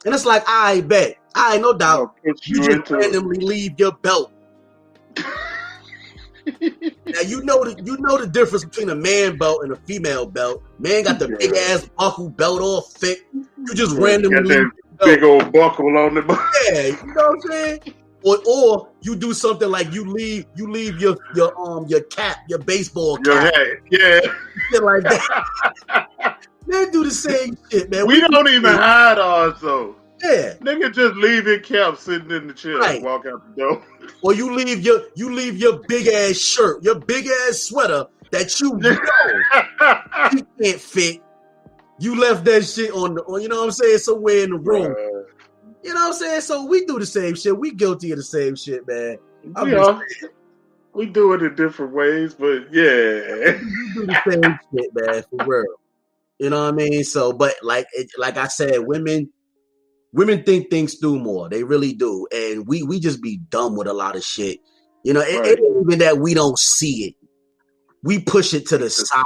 And it's like, I bet. No doubt. You just randomly leave your belt. Now you know the difference between a man belt and a female belt. Man got the big ass buckle belt all thick. You just randomly got that big old buckle on the belt. Yeah, you know what I'm saying? Or you do something like you leave your cap, your baseball cap. Your hat, yeah. Shit like that. Men do the same shit, man. We don't even hide ours, though. Yeah. Nigga just leave it cap sitting in the chair and walk out the door. Or you leave your big ass shirt, your big ass sweater that you know you can't fit. You left that shit on you know what I'm saying, somewhere in the room. You know what I'm saying? So we do the same shit. We guilty of the same shit, man. We do it in different ways, but yeah. We do the same shit, man, for real. You know what I mean? So, but like I said, women think things through more. They really do. And we just be dumb with a lot of shit. You know, it ain't even that we don't see it. We push it to the side.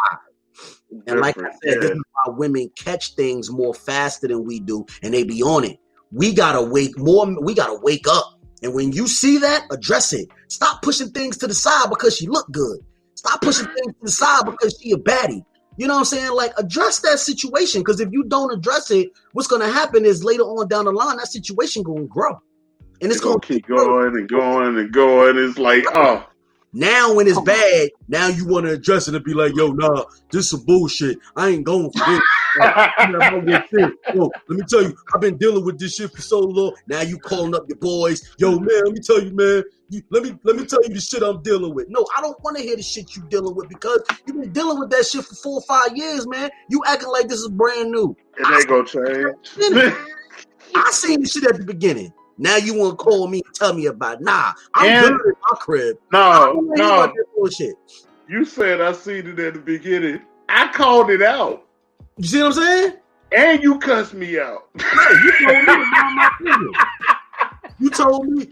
And like I said, this is why women catch things more faster than we do, and they be on it. We gotta wake up. And when you see that, address it. Stop pushing things to the side because she look good. Stop pushing things to the side because she a baddie. You know what I'm saying? Like, address that situation, because if you don't address it, what's going to happen is later on down the line, that situation going to grow. And it's going to keep going and going and going. It's like, oh. Now when it's bad, now you want to address it and be like, yo, nah, this is some bullshit. I ain't going for this. Yo, let me tell you, I've been dealing with this shit for so long. Now you calling up your boys. Yo, man, let me tell you, man. Let me tell you the shit I'm dealing with. No, I don't want to hear the shit you dealing with because you've been dealing with that shit for 4 or 5 years, man. You acting like this is brand new. It ain't gonna change. I seen the shit at the beginning. Now you want to call me and tell me about it. Nah, I'm good in my crib. No. That bullshit. You said I seen it at the beginning. I called it out. You see what I'm saying? And you cussed me out. You told me,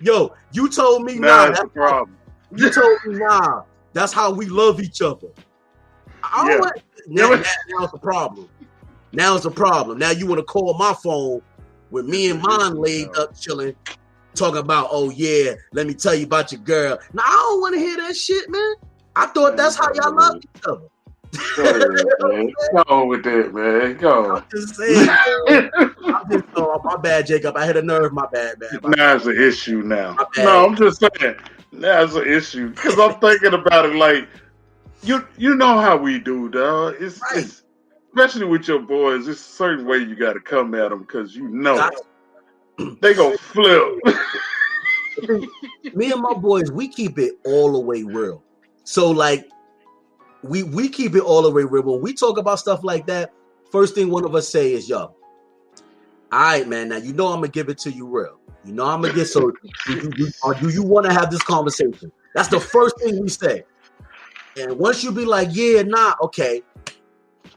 you told me, nah, that's the problem. You told me, nah, that's how we love each other. Now it's a problem. Now it's a problem. Now you want to call my phone with me and mine laid up chilling, talking about, oh yeah, let me tell you about your girl. Now I don't want to hear that shit, man. I thought that's how y'all love each other. Go with that, man. Go. I'm just saying. My bad, Jacob. I hit a nerve. My bad, man. Now it's an issue now. No, I'm just saying. Now it's an issue because I'm thinking about it like you know how we do, dog. It's especially with your boys. It's a certain way you got to come at them because you know they gonna flip. Me and my boys, we keep it all the way real. So like. We keep it all the way real. When we talk about stuff like that, first thing one of us say is, yo, all right, man, now you know I'm going to give it to you real. You know I'm going to get so, do you want to have this conversation? That's the first thing we say. And once you be like, yeah, nah, okay,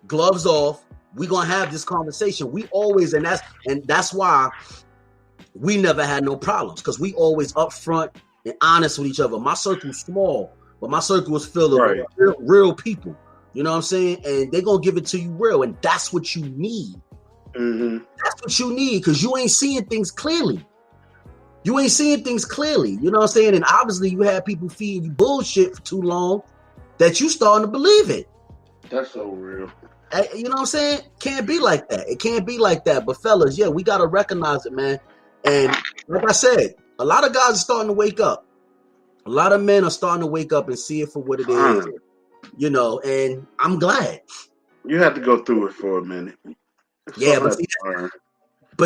gloves off, we going to have this conversation. We always, and that's why we never had no problems, because we always upfront and honest with each other. My circle's small. But my circle is filled with real people. You know what I'm saying? And they're going to give it to you real. And that's what you need. Mm-hmm. That's what you need because you ain't seeing things clearly. You know what I'm saying? And obviously you have people feeding you bullshit for too long that you starting to believe it. That's so real. You know what I'm saying? Can't be like that. It can't be like that. But fellas, yeah, we got to recognize it, man. And like I said, a lot of guys are starting to wake up. A lot of men are starting to wake up and see it for what it is, you know, and I'm glad. You have to go through it for a minute. Yeah, but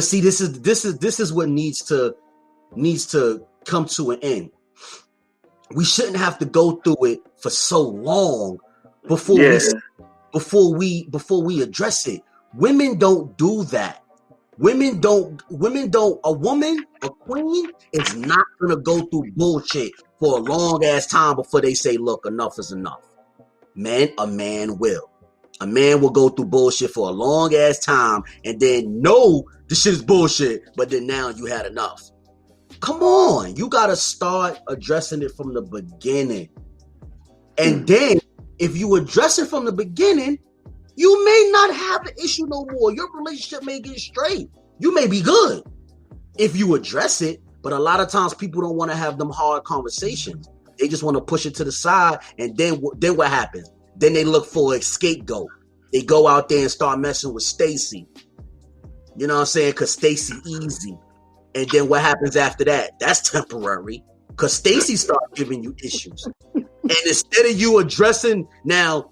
see, this is what needs to come to an end. We shouldn't have to go through it for so long before we address it. Women don't do that. A queen is not gonna go through bullshit for a long ass time before they say, look, enough is enough. A man will. A man will go through bullshit for a long ass time and then know the shit is bullshit, but then now you had enough. Come on, you gotta start addressing it from the beginning. And then if you address it from the beginning, you may not have an issue no more. Your relationship may get straight. You may be good if you address it, but a lot of times people don't want to have them hard conversations. They just want to push it to the side, and then what happens? Then they look for a scapegoat. They go out there and start messing with Stacy. You know what I'm saying? Because Stacy easy. And then what happens after that? That's temporary. Because Stacy starts giving you issues. And instead of you addressing now,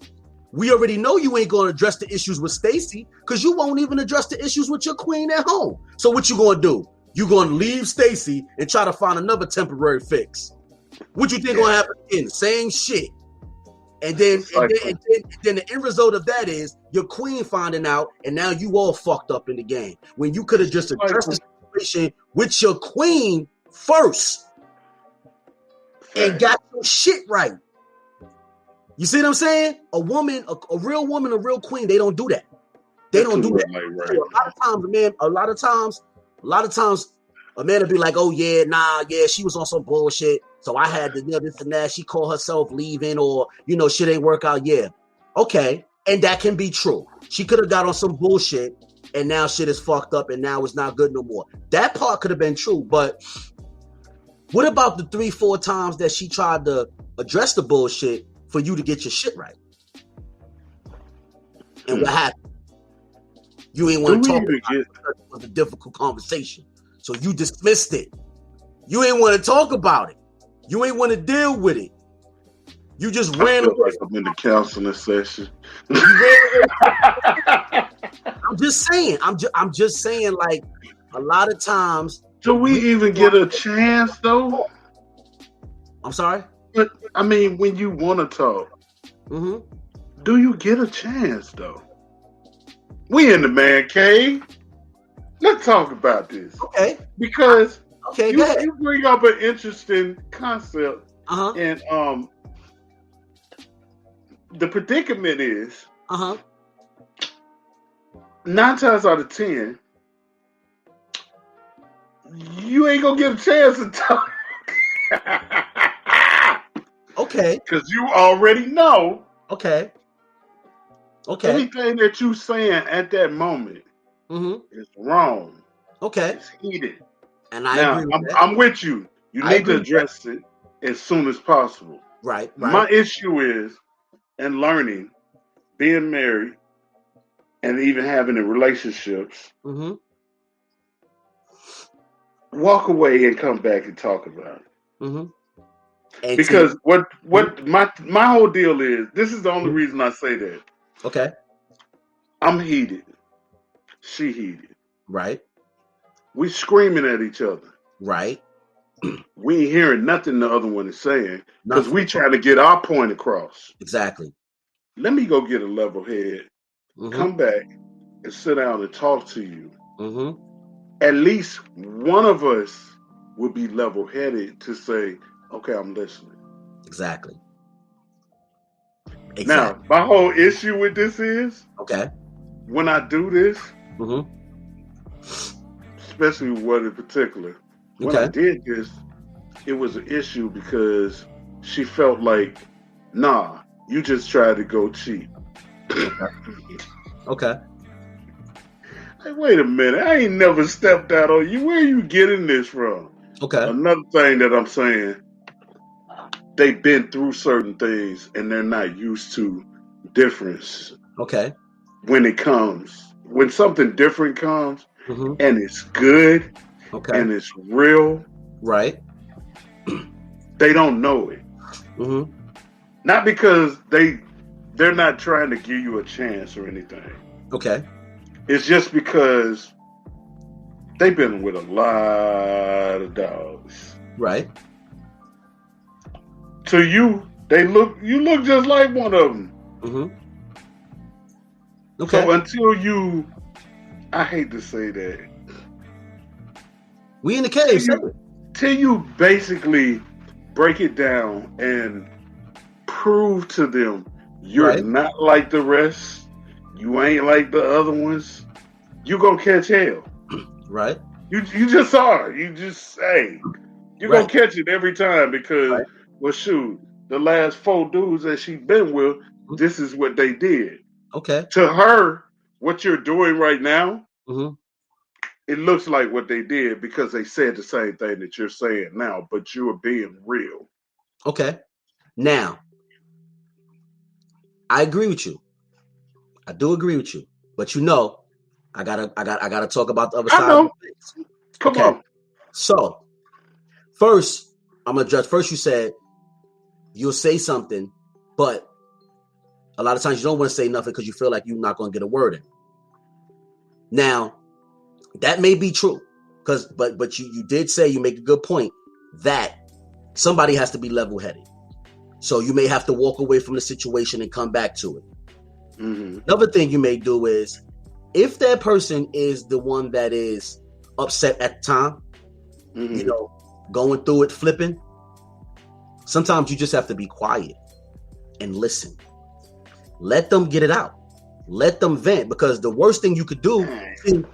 we already know you ain't going to address the issues with Stacy because you won't even address the issues with your queen at home. So what you going to do? You going to leave Stacy and try to find another temporary fix. What you think going to happen again? Same shit. And then the end result of that is your queen finding out, and now you all fucked up in the game. When you could have just addressed the situation with your queen first and got your shit right. You see what I'm saying? A woman, a real woman, a real queen, they don't do that. They don't do that. Right. So a lot of times, a man will be like, oh yeah, nah, yeah, she was on some bullshit. So I had to, this and that. She called herself leaving, or, shit ain't work out. Yeah. Okay. And that can be true. She could have got on some bullshit and now shit is fucked up and now it's not good no more. That part could have been true. But what about the 3-4 times that she tried to address the bullshit for you to get your shit right? And what happened? You ain't want to talk about it because it was a difficult conversation. So you dismissed it. You ain't want to talk about it. You ain't want to deal with it. You just ran away. Like I'm in the counseling session. I'm just saying. I'm just saying. Like a lot of times. Do we even get a chance though? I'm sorry. But I mean, when you want to talk, do you get a chance though? We in the man cave. Let's talk about this. Okay. Because Okay, go ahead. You bring up an interesting concept, and the predicament is 9 times out of 10, you ain't gonna get a chance to talk. Okay. Because you already know. Okay. Anything that you saying at that moment is wrong. Okay. It's heated. And I agree with that. I'm with you. You need to address it as soon as possible. Right. My issue is in learning, being married, and even having in relationships. Walk away and come back and talk about it. Because what my whole deal is, this is the only reason I say that. Okay. I'm heated. She heated. Right. We screaming at each other. Right. We ain't hearing nothing the other one is saying because we trying to get our point across. Exactly. Let me go get a level head, come back and sit down and talk to you. At least one of us will be level headed to say, okay, I'm listening. Exactly. Now, my whole issue with this is, when I do this, especially one in particular, when I did this, it was an issue because she felt like, nah, you just tried to go cheap. Okay. Hey, wait a minute. I ain't never stepped out on you. Where are you getting this from? Okay. Another thing that I'm saying, they've been through certain things and they're not used to difference. Okay. When something different comes and it's good and it's real, right? They don't know it. Not because they're not trying to give you a chance or anything. Okay. It's just because they've been with a lot of dogs. Right. To you, you look just like one of them. Okay. So until I hate to say that. We in the cave. Till you basically break it down and prove to them you're not like the rest. You ain't like the other ones. You gonna catch hell. Right. You just are. You just say you're gonna catch it every time because well shoot, the last 4 dudes that she been with, this is what they did. Okay. To her, what you're doing right now, it looks like what they did because they said the same thing that you're saying now, but you are being real. Okay. Now, I agree with you. I do agree with you, but I gotta talk about the other side of things. Come on. So, first, I'm gonna judge. First, you said you'll say something, but a lot of times you don't want to say nothing because you feel like you're not gonna get a word in. Now, that may be true, but you did say, you make a good point that somebody has to be level-headed. So you may have to walk away from the situation and come back to it. Another thing you may do is, if that person is the one that is upset at the time, going through it, flipping, sometimes you just have to be quiet and listen. Let them get it out. Let them vent, because the worst thing you could do, the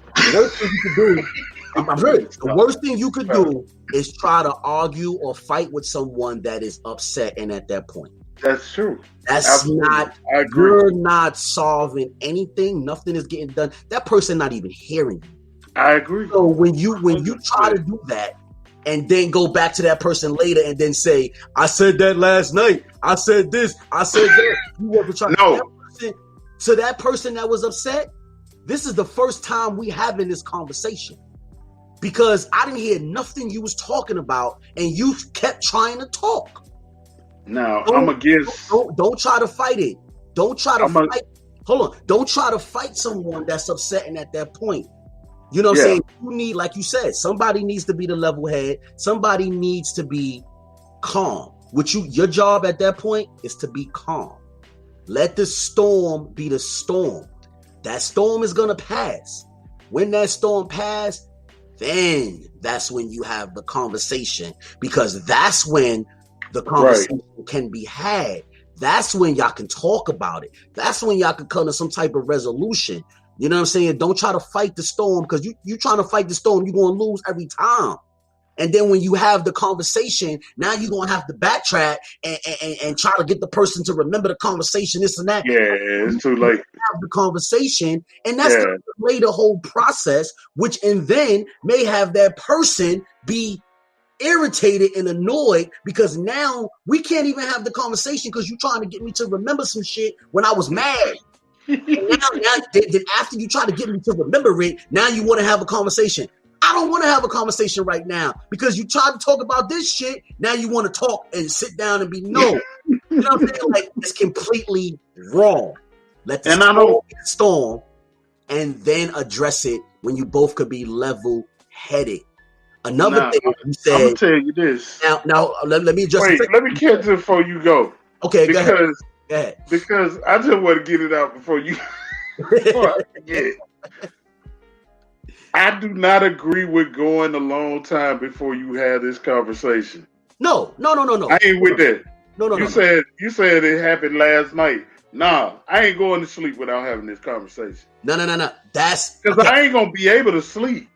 worst thing you could do is try to argue or fight with someone that is upset and at that point. That's true. That's Absolutely. not, you're not solving anything. Nothing is getting done. That person not even hearing you. I agree. So when you try to do that and then go back to that person later and then say, I said that last night. I said this. I said that. You ever try to that person that was upset? This is the first time we having this conversation, because I didn't hear nothing you was talking about and you kept trying to talk. Now, I'm against. Don't try to fight it. Don't try to fight. Hold on. Don't try to fight someone that's upsetting at that point. You know what I'm saying? You need, like you said, somebody needs to be the level head. Somebody needs to be calm. Your job at that point is to be calm. Let the storm be the storm. That storm is gonna pass. When that storm passes, then that's when you have the conversation, because that's when the conversation can be had. That's when y'all can talk about it. That's when y'all can come to some type of resolution. You know what I'm saying? Don't try to fight the storm, because you trying to fight the storm, you're going to lose every time. And then when you have the conversation, now you're going to have to backtrack and try to get the person to remember the conversation, this and that. Yeah, it's too late. Have the conversation, and that's going to delay the whole process, which and then may have that person be irritated and annoyed, because now we can't even have the conversation because you're trying to get me to remember some shit when I was mad. And then after you try to get me to remember it, now you want to have a conversation. I don't want to have a conversation right now because you tried to talk about this shit. Now you want to talk and sit down and be no. You know what I'm saying? Like, it's completely wrong. Let the storm and then address it when you both could be level-headed. Another thing you said. I'm gonna tell you this. Now let me just let me catch it before you go. Okay, because, go ahead. Because I just want to get it out before you. Before I forget. I do not agree with going a long time before you have this conversation. No. I ain't with that. No. You said it happened last night. Nah, I ain't going to sleep without having this conversation. No. That's because I ain't gonna be able to sleep.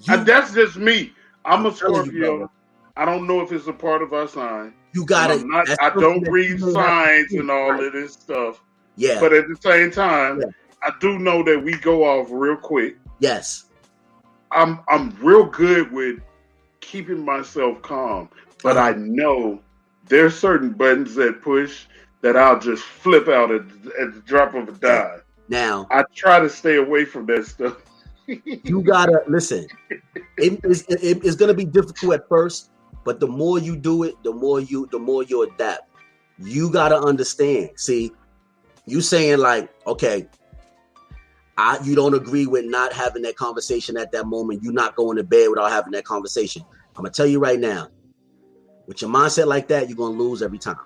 That's just me. I'm a Scorpio. I don't know if it's a part of our sign. You got it. I don't read signs and all of this stuff. Yeah. But at the same time, I do know that we go off real quick. Yes. I'm real good with keeping myself calm, but I know there's certain buttons that push that I'll just flip out at the drop of a dime. Now I try to stay away from that stuff. You gotta listen. It's gonna be difficult at first, but the more you do it, the more you adapt. You gotta understand. See, you saying like, okay, you don't agree with not having that conversation at that moment. You're not going to bed without having that conversation. I'm gonna tell you right now, with your mindset like that, you're gonna lose every time,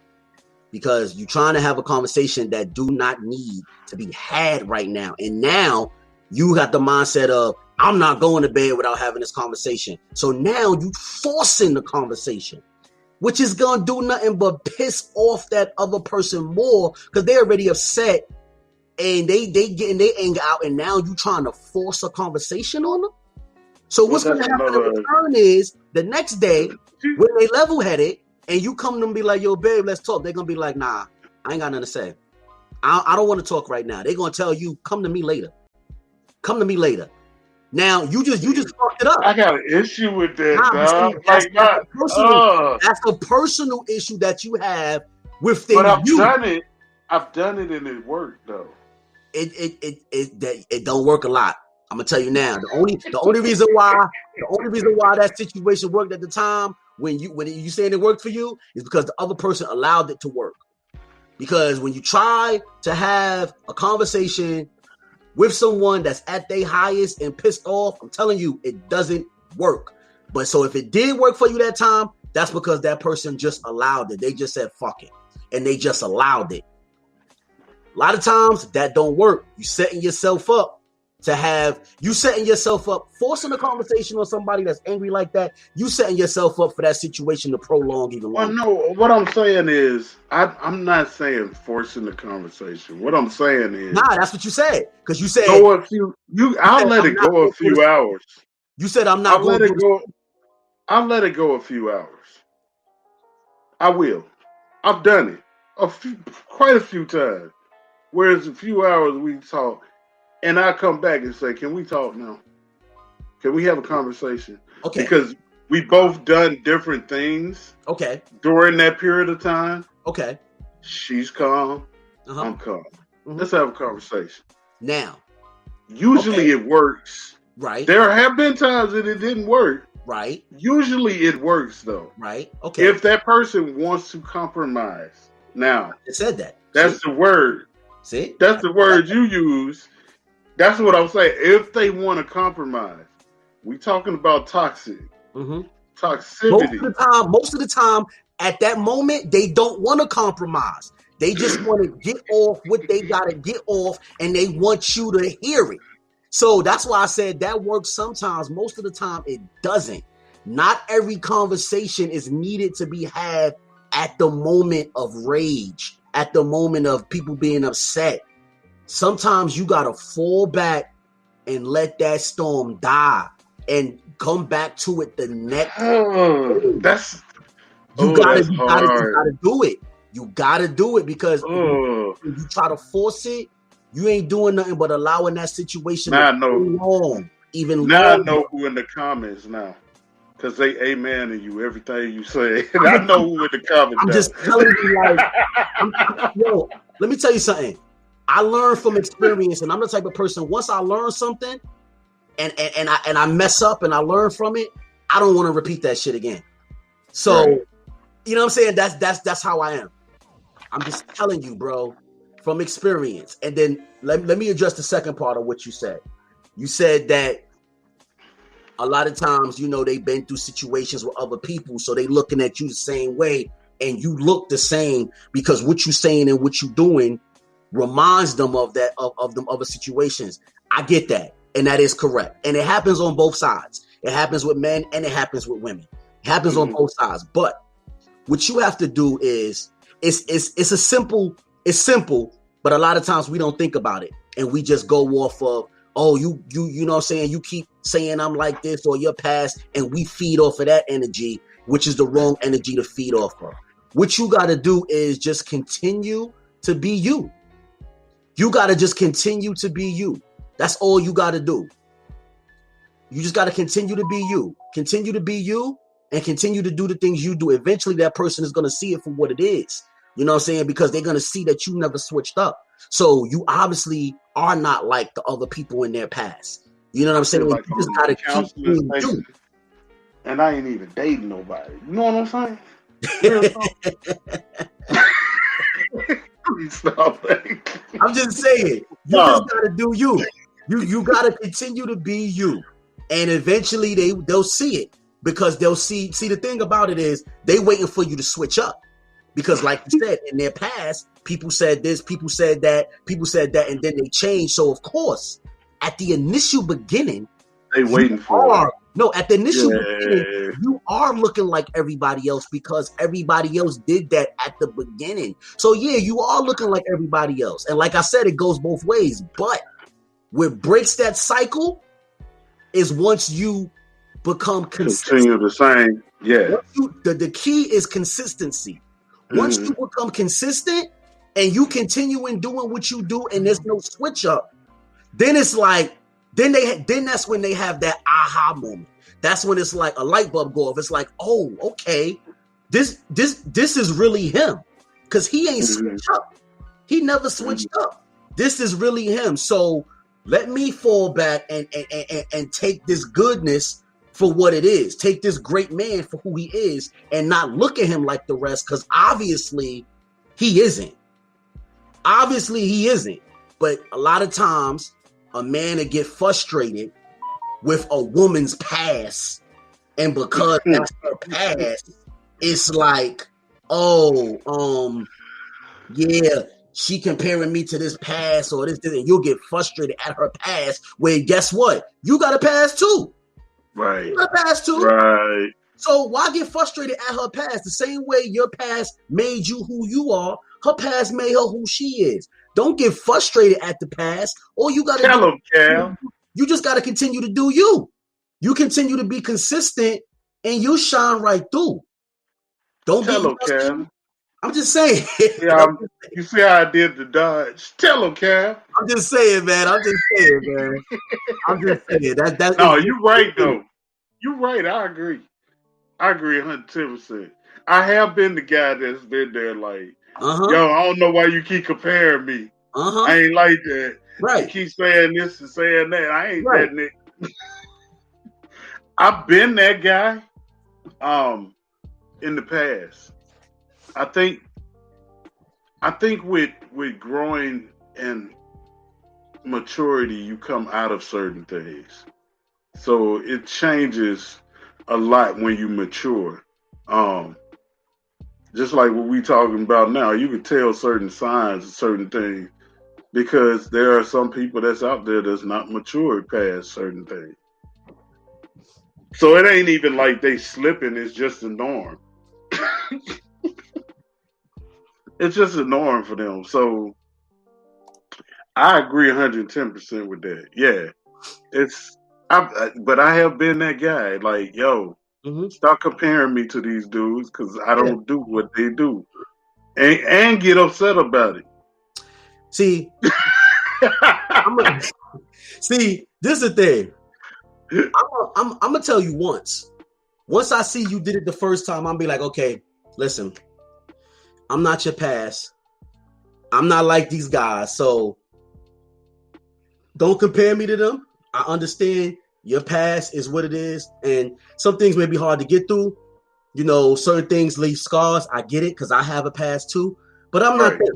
because you're trying to have a conversation that do not need to be had right now. And now you got the mindset of, I'm not going to bed without having this conversation. So now you forcing the conversation, which is gonna do nothing but piss off that other person more, because they're already upset. And they getting their anger out, and now you trying to force a conversation on them. So what's going to happen in return is the next day when they level-headed and you come to them and be like, yo, babe, let's talk. They're going to be like, nah, I ain't got nothing to say. I don't want to talk right now. They're going to tell you, come to me later. Come to me later. Now you just fucked it up. I got an issue with that. That's a personal issue that you have with But I've done it and it worked though. It don't work a lot. I'm gonna tell you now. The only reason why that situation worked at the time when you saying it worked for you is because the other person allowed it to work. Because when you try to have a conversation with someone that's at their highest and pissed off, I'm telling you, it doesn't work. But so if it did work for you that time, that's because that person just allowed it. They just said fuck it, and they just allowed it. A lot of times that don't work. You setting yourself up forcing a conversation on somebody that's angry like that. You setting yourself up for that situation to prolong even longer. Well, no, what I'm saying is, I'm not saying forcing the conversation. What I'm saying is, that's what you said, because you said I'll let it go a few hours. You said I'm not. I'll let it go. I'll let it go a few hours. I will. I've done it quite a few times. Whereas a few hours we talk, and I come back and say, "Can we talk now? Can we have a conversation?" Okay. Because we both done different things. Okay. During that period of time. Okay. She's calm. I'm calm. Mm-hmm. Let's have a conversation. Now. Usually it works. Right. There have been times that it didn't work. Right. Usually it works though. Right. Okay. If that person wants to compromise. Now. It said that. That's the word. See? That's the word you use. That's what I'm saying. If they want to compromise, we talking about toxic. Mm-hmm. Toxicity. Most of the time, at that moment, they don't want to compromise. They just want to get off what they got to get off, and they want you to hear it. So that's why I said that works sometimes. Most of the time, it doesn't. Not every conversation is needed to be had at the moment of rage, at the moment of people being upset. Sometimes you gotta fall back and let that storm die and come back to it the next. You gotta do it. You gotta do it because if you try to force it, you ain't doing nothing but allowing that situation to go long. Now I know who in the comments now. Because they amen to you, everything you say. I know who in the comments. I'm just telling you, yo, let me tell you something. I learned from experience, and I'm the type of person, once I learn something and I mess up and I learn from it, I don't want to repeat that shit again. So, right. You know what I'm saying? That's how I am. I'm just telling you, bro, from experience. And then let me address the second part of what you said. You said that a lot of times, you know, they've been through situations with other people, so they looking at you the same way, and you look the same because what you saying and what you doing reminds them of that of them other situations. I get that, and that is correct, and it happens on both sides. It happens with men and it happens with women. It happens on both sides. But what you have to do is it's simple, but a lot of times we don't think about it, and we just go off of, oh, you know what I'm saying? You keep saying I'm like this or your past, and we feed off of that energy, which is the wrong energy to feed off of. What you got to do is just continue to be you. You got to just continue to be you. That's all you got to do. You just got to continue to be you. Continue to be you and continue to do the things you do. Eventually, that person is going to see it for what it is. You know what I'm saying? Because they're going to see that you never switched up. So you obviously are not like the other people in their past. You know what I'm saying? Like you just got to keep being you. And I ain't even dating nobody. You know what I'm saying? I'm just saying, you just got to do you. You got to continue to be you. And eventually they'll see it, because they'll see the thing about it is they waiting for you to switch up. Because like you said, in their past, people said this, people said that, and then they changed. So of course, at the initial beginning, they waiting for it. No, at the initial beginning, you are looking like everybody else because everybody else did that at the beginning. So yeah, you are looking like everybody else. And like I said, it goes both ways. But what breaks that cycle is once you become consistent. Continue the same. Yeah. The key is consistency. Once you become consistent and you continue in doing what you do and there's no switch up, then it's like, then that's when they have that aha moment. That's when it's like a light bulb go off. It's like, oh, okay, this is really him, because he ain't switched up. He never switched up. This is really him. So let me fall back and take this goodness for what it is. Take this great man for who he is and not look at him like the rest, because obviously he isn't. Obviously he isn't. But a lot of times a man will get frustrated with a woman's past, and because that's her past, it's like, oh, yeah, she comparing me to this past or this, and you'll get frustrated at her past, where guess what? You got a past too. Right. You got a past too. Right. So why get frustrated at her past? The same way your past made you who you are, her past made her who she is. Don't get frustrated at the past. All you got to tell him, Cal. You just got to continue to do you. You continue to be consistent, and you shine right through. Don't tell him, Cal. I'm just saying. Yeah, you see how I did the dodge. Tell him, Cal. I'm just saying, man. I'm just saying. That. No, you're right, though. You're right. I agree 110%. I have been the guy that's been there like, yo, I don't know why you keep comparing me. I ain't like that. Right. You keep saying this and saying that. I ain't that nigga. I've been that guy in the past. I think with growing and maturity, you come out of certain things. So it changes a lot when you mature. Just like what we talking about now, you can tell certain signs and certain things because there are some people that's out there that's not matured past certain things. So it ain't even like they slipping, it's just a norm. It's just a norm for them. So I agree 110% with that. Yeah. But I have been that guy. Like, yo, stop comparing me to these dudes because I don't do what they do. And get upset about it. See, see, this is the thing. I'm gonna tell you once. Once I see you did it the first time, I'm be like, okay, listen, I'm not your past. I'm not like these guys, so don't compare me to them. I understand your past is what it is, and some things may be hard to get through. You know, certain things leave scars. I get it because I have a past too, but I'm not them.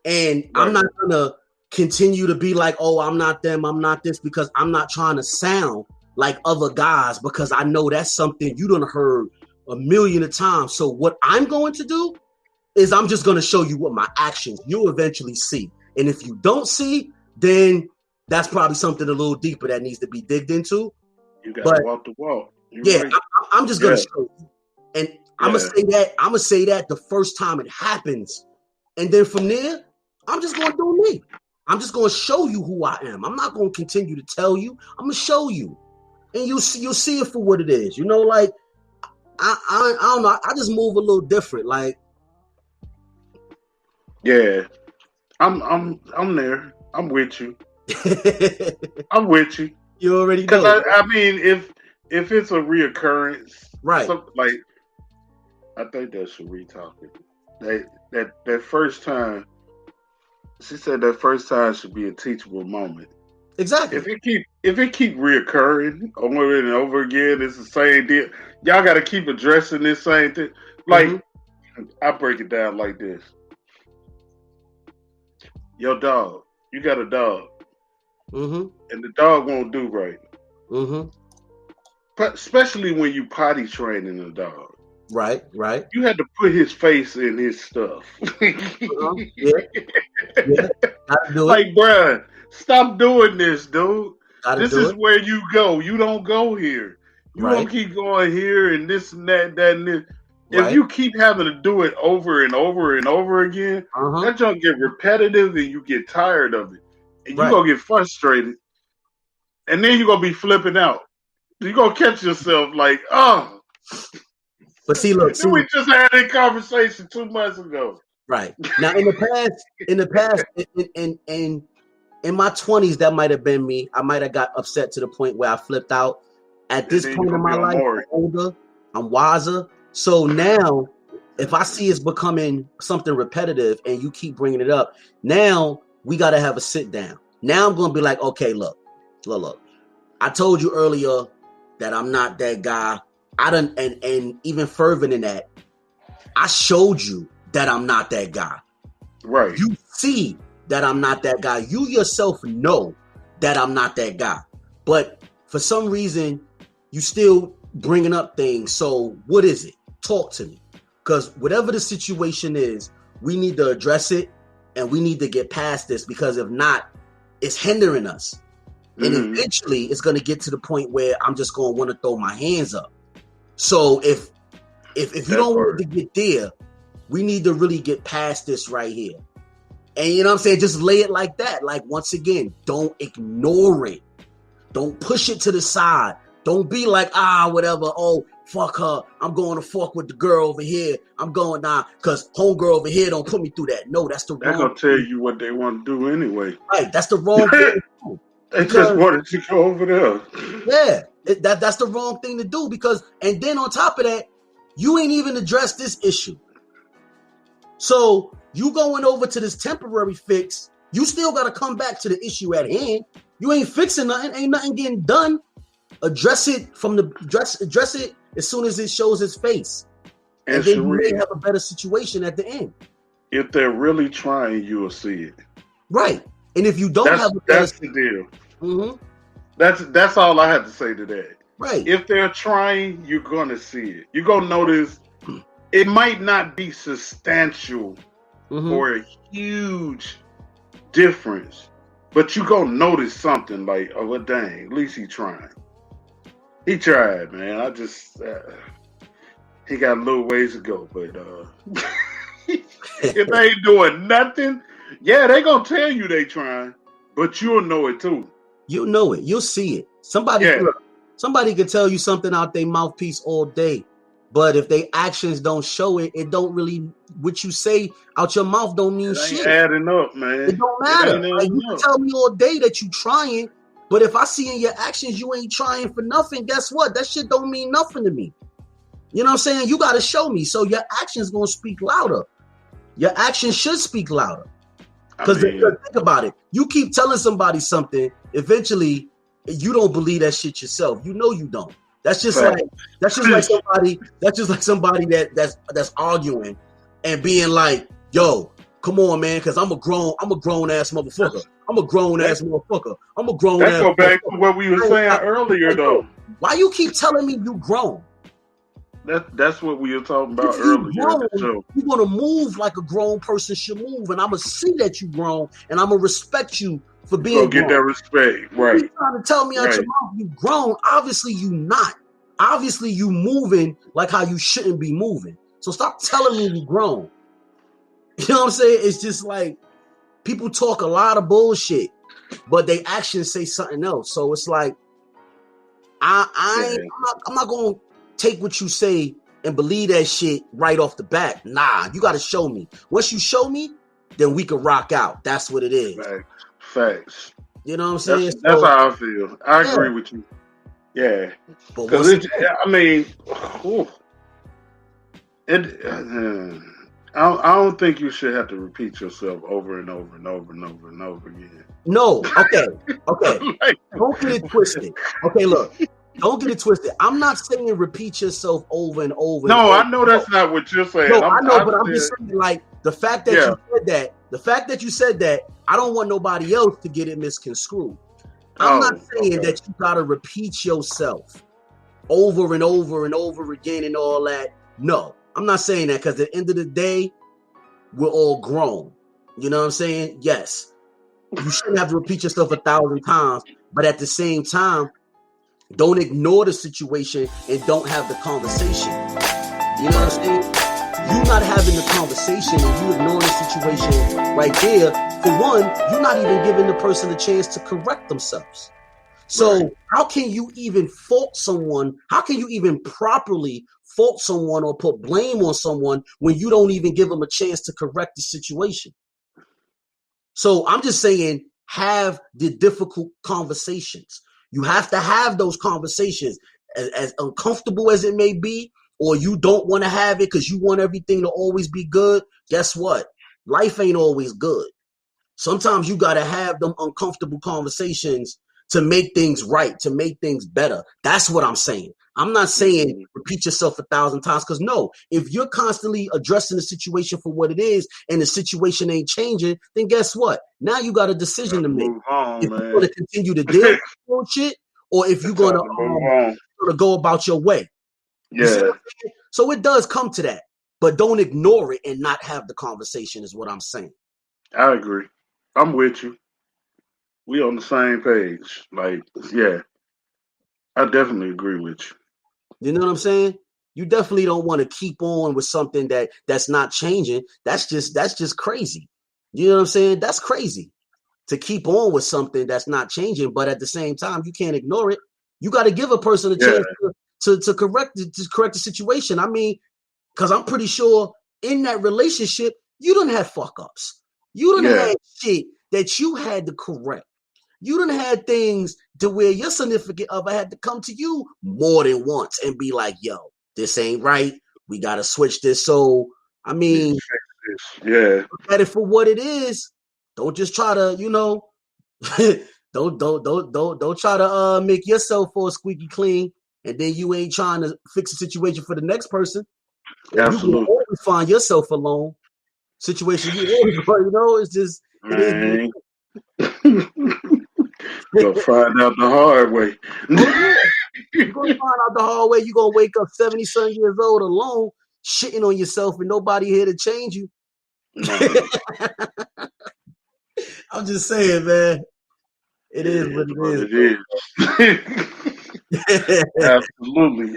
And I'm not gonna continue to be like, oh, I'm not them, I'm not this, because I'm not trying to sound like other guys, because I know that's something you done heard a million of times. So what I'm going to do is I'm just going to show you what my actions you'll eventually see. And if you don't see, then that's probably something a little deeper that needs to be digged into. You got to walk the walk. Right. I'm just going to show you. And I'm going to say that the first time it happens. And then from there, I'm just going to do me. I'm just going to show you who I am. I'm not going to continue to tell you. I'm going to show you. And you'll see it for what it is. You know, like, I don't know. I just move a little different. Like, yeah, I'm there. I'm with you. I'm with you. You already know. Because I mean, if it's a reoccurrence, right? Like, I think that's Cherie talking. That first time, she said that first time should be a teachable moment. Exactly. If it keep reoccurring over and over again, it's the same deal. Y'all got to keep addressing this same thing. Like, I break it down like this. Your dog, you got a dog, and the dog won't do right. But especially when you potty training a dog. Right. You had to put his face in his stuff. Yeah. Like, bruh, stop doing this, dude. This is where you go. You don't go here. You don't keep going here and this and that and this. If you keep having to do it over and over and over again, that junk get repetitive and you get tired of it. And you're going to get frustrated. And then you're going to be flipping out. You're going to catch yourself like, oh. But see, look. We just had a conversation 2 months ago. Right. Now, in the past, in my 20s, that might have been me. I might have got upset to the point where I flipped out. At this point in my life, I'm older, I'm wiser. So now, if I see it's becoming something repetitive and you keep bringing it up, now we got to have a sit down. Now I'm going to be like, okay, look. I told you earlier that I'm not that guy. And even further than that, I showed you that I'm not that guy. Right. You see that I'm not that guy. You yourself know that I'm not that guy. But for some reason, you still bringing up things. So what is it? Talk to me. Because whatever the situation is, we need to address it and we need to get past this, because if not, it's hindering us. And eventually it's going to get to the point where I'm just going to want to throw my hands up. So if you don't want to get there, we need to really get past this right here. And you know what I'm saying? Just lay it like that. Like, once again, don't ignore it. Don't push it to the side. Don't be like, whatever. Oh, fuck her. I'm going to fuck with the girl over here. I'm going down because homegirl over here don't put me through that. No, that's the wrong thing. They're going to tell you what they want to do anyway. Right. That's the wrong thing to do. They just wanted to go over there. Yeah. That's the wrong thing to do, and then on top of that, you ain't even addressed this issue. So you going over to this temporary fix, you still got to come back to the issue at hand. You ain't fixing nothing. Ain't nothing getting done. Address it address it as soon as it shows its face. And then you may have a better situation at the end. If they're really trying, you will see it. Right. And if you don't that's the deal. That's all I have to say to that. Right. If they're trying, you're going to see it. You're going to notice it might not be substantial or a huge difference, but you gonna notice something like, oh, well, dang, at least he trying. He tried, man. I just he got a little ways to go, but if they ain't doing nothing, yeah, they gonna tell you they trying, but you'll know it too. You know it. You'll see it. Somebody can tell you something out their mouthpiece all day, but if they actions don't show it, it don't really. What you say out your mouth don't mean shit. Adding up, man. It don't matter. Like, you can tell me all day that you trying, but if I see in your actions you ain't trying for nothing, guess what? That shit don't mean nothing to me. You know what I'm saying? You got to show me. So your actions gonna speak louder. Your actions should speak louder. Because think about it. You keep telling somebody something, eventually you don't believe that shit yourself. You know you don't. That's just like somebody that's arguing and being like, yo, come on, man, because I'm a grown ass motherfucker. I'm a grown ass motherfucker. I'm a grown ass. Let's go back to what we were saying earlier, though. Why you keep telling me you grown? That's what we were talking about earlier. You're gonna move like a grown person should move, and I'm gonna see that you grown, and I'm gonna respect you for being. Get that respect, right? You're trying to tell me out your mouth you grown. Obviously, you not. Obviously, you moving like how you shouldn't be moving. So stop telling me you grown. You know what I'm saying? It's just like people talk a lot of bullshit, but they actions say something else. So it's like I'm not gonna take what you say and believe that shit right off the bat. Nah, you got to show me. Once you show me, then we can rock out. That's what it is. Facts. You know what I'm saying? That's how I feel. I agree with you. Yeah. Because I don't think you should have to repeat yourself over and over and over and over and over again. No. Okay. Don't get it twisted. Okay, look. Don't get it twisted. I'm not saying repeat yourself over and over. No, I know that's not what you're saying. No, I know, but I'm just saying, like, the fact that you said that, I don't want nobody else to get it misconstrued. I'm not saying that you gotta repeat yourself over and over and over again and all that. No, I'm not saying that, because at the end of the day, we're all grown. You know what I'm saying? Yes, you shouldn't have to repeat yourself 1,000 times, but at the same time, don't ignore the situation and don't have the conversation. You know what I'm saying? You not having the conversation and you ignoring the situation right there, for one, you're not even giving the person a chance to correct themselves. So how can you even fault someone? How can you even properly fault someone or put blame on someone when you don't even give them a chance to correct the situation? So I'm just saying, have the difficult conversations. You have to have those conversations, as uncomfortable as it may be, or you don't want to have it because you want everything to always be good. Guess what? Life ain't always good. Sometimes you got to have them uncomfortable conversations to make things right, to make things better. That's what I'm saying. I'm not saying repeat yourself 1,000 times, because no, if you're constantly addressing the situation for what it is and the situation ain't changing, then guess what? Now you got a decision to make. If you're going to continue to deal with bullshit, or if you're going to go about your way. Yeah. So it does come to that, but don't ignore it and not have the conversation is what I'm saying. I agree. I'm with you. We on the same page. Like, yeah, I definitely agree with you. You know what I'm saying? You definitely don't want to keep on with something that's not changing. That's just crazy. You know what I'm saying? That's crazy to keep on with something that's not changing. But at the same time, you can't ignore it. You got to give a person a chance to correct the situation. I mean, because I'm pretty sure in that relationship, you done have fuck ups. You done had shit that you had to correct. You done had things to where your significant other had to come to you more than once and be like, yo, this ain't right. We got to switch this. So, I mean, look at it for what it is. Don't just try to, don't try to make yourself all squeaky clean, and then you ain't trying to fix the situation for the next person. Absolutely. You can always find yourself alone. Situation you always, it's just it is. You'll find out the hard way. You're gonna find out the hard way. You're gonna wake up 70-some years old alone, shitting on yourself, and nobody here to change you. I'm just saying, man. It is what it is.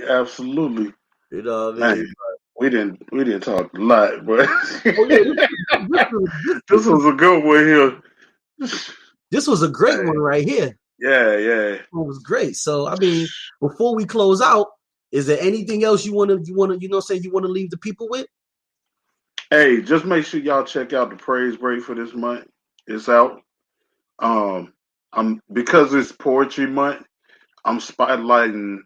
Absolutely. You know what I mean? Man, we didn't talk a lot, but this was a good one here. This was a great one right here. Yeah. It was great. So I mean, before we close out, is there anything else you wanna leave the people with? Hey, just make sure y'all check out the praise break for this month. It's out. I'm because it's poetry month, I'm spotlighting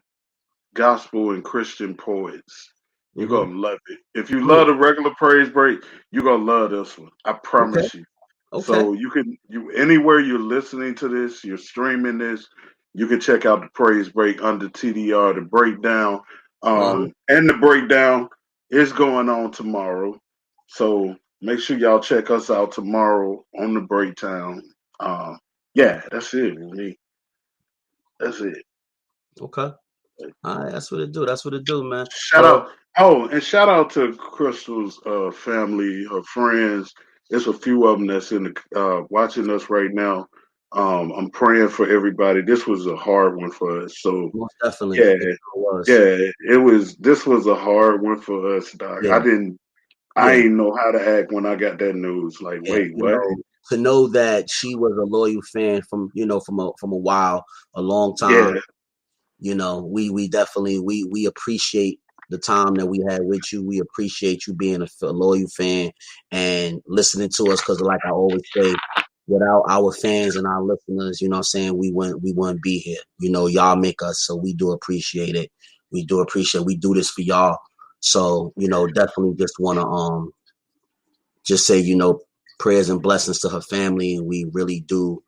gospel and Christian poets. You're gonna love it. If you love the regular praise break, you're gonna love this one. I promise you. Okay. So you anywhere you're listening to this, you're streaming this, you can check out the praise break under TDR, the breakdown. And the breakdown is going on tomorrow. So make sure y'all check us out tomorrow on the breakdown. Yeah, that's it with me. That's it. Okay. All right, that's what it do, man. Shout out to Crystal's family, her friends. There's a few of them that's in the watching us right now. I'm praying for everybody. This was a hard one for us. So most definitely, it was. This was a hard one for us, Doc. Yeah. I didn't know how to act when I got that news. Like, wait, what? To know that she was a loyal fan from a while, a long time. Yeah. You know, we definitely we appreciate the time that we had with you. We appreciate you being a loyal fan and listening to us, because like I always say, without our fans and our listeners, you know what I'm saying, we wouldn't be here. You know, y'all make us, so we do appreciate it. We do this for y'all. So, you know, definitely just want to just say, you know, prayers and blessings to her family. And we really do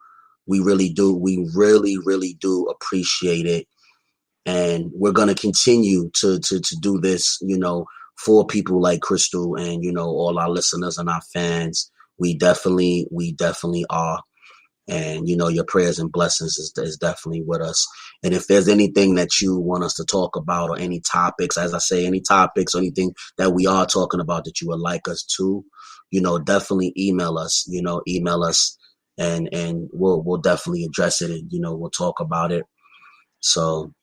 appreciate it. And we're going to continue to do this, you know, for people like Crystal and, you know, all our listeners and our fans. We definitely are. And, you know, your prayers and blessings is definitely with us. And if there's anything that you want us to talk about, or any topics, as I say, any topics or anything that we are talking about that you would like us to, you know, definitely email us, and we'll definitely address it. And, you know, we'll talk about it. So,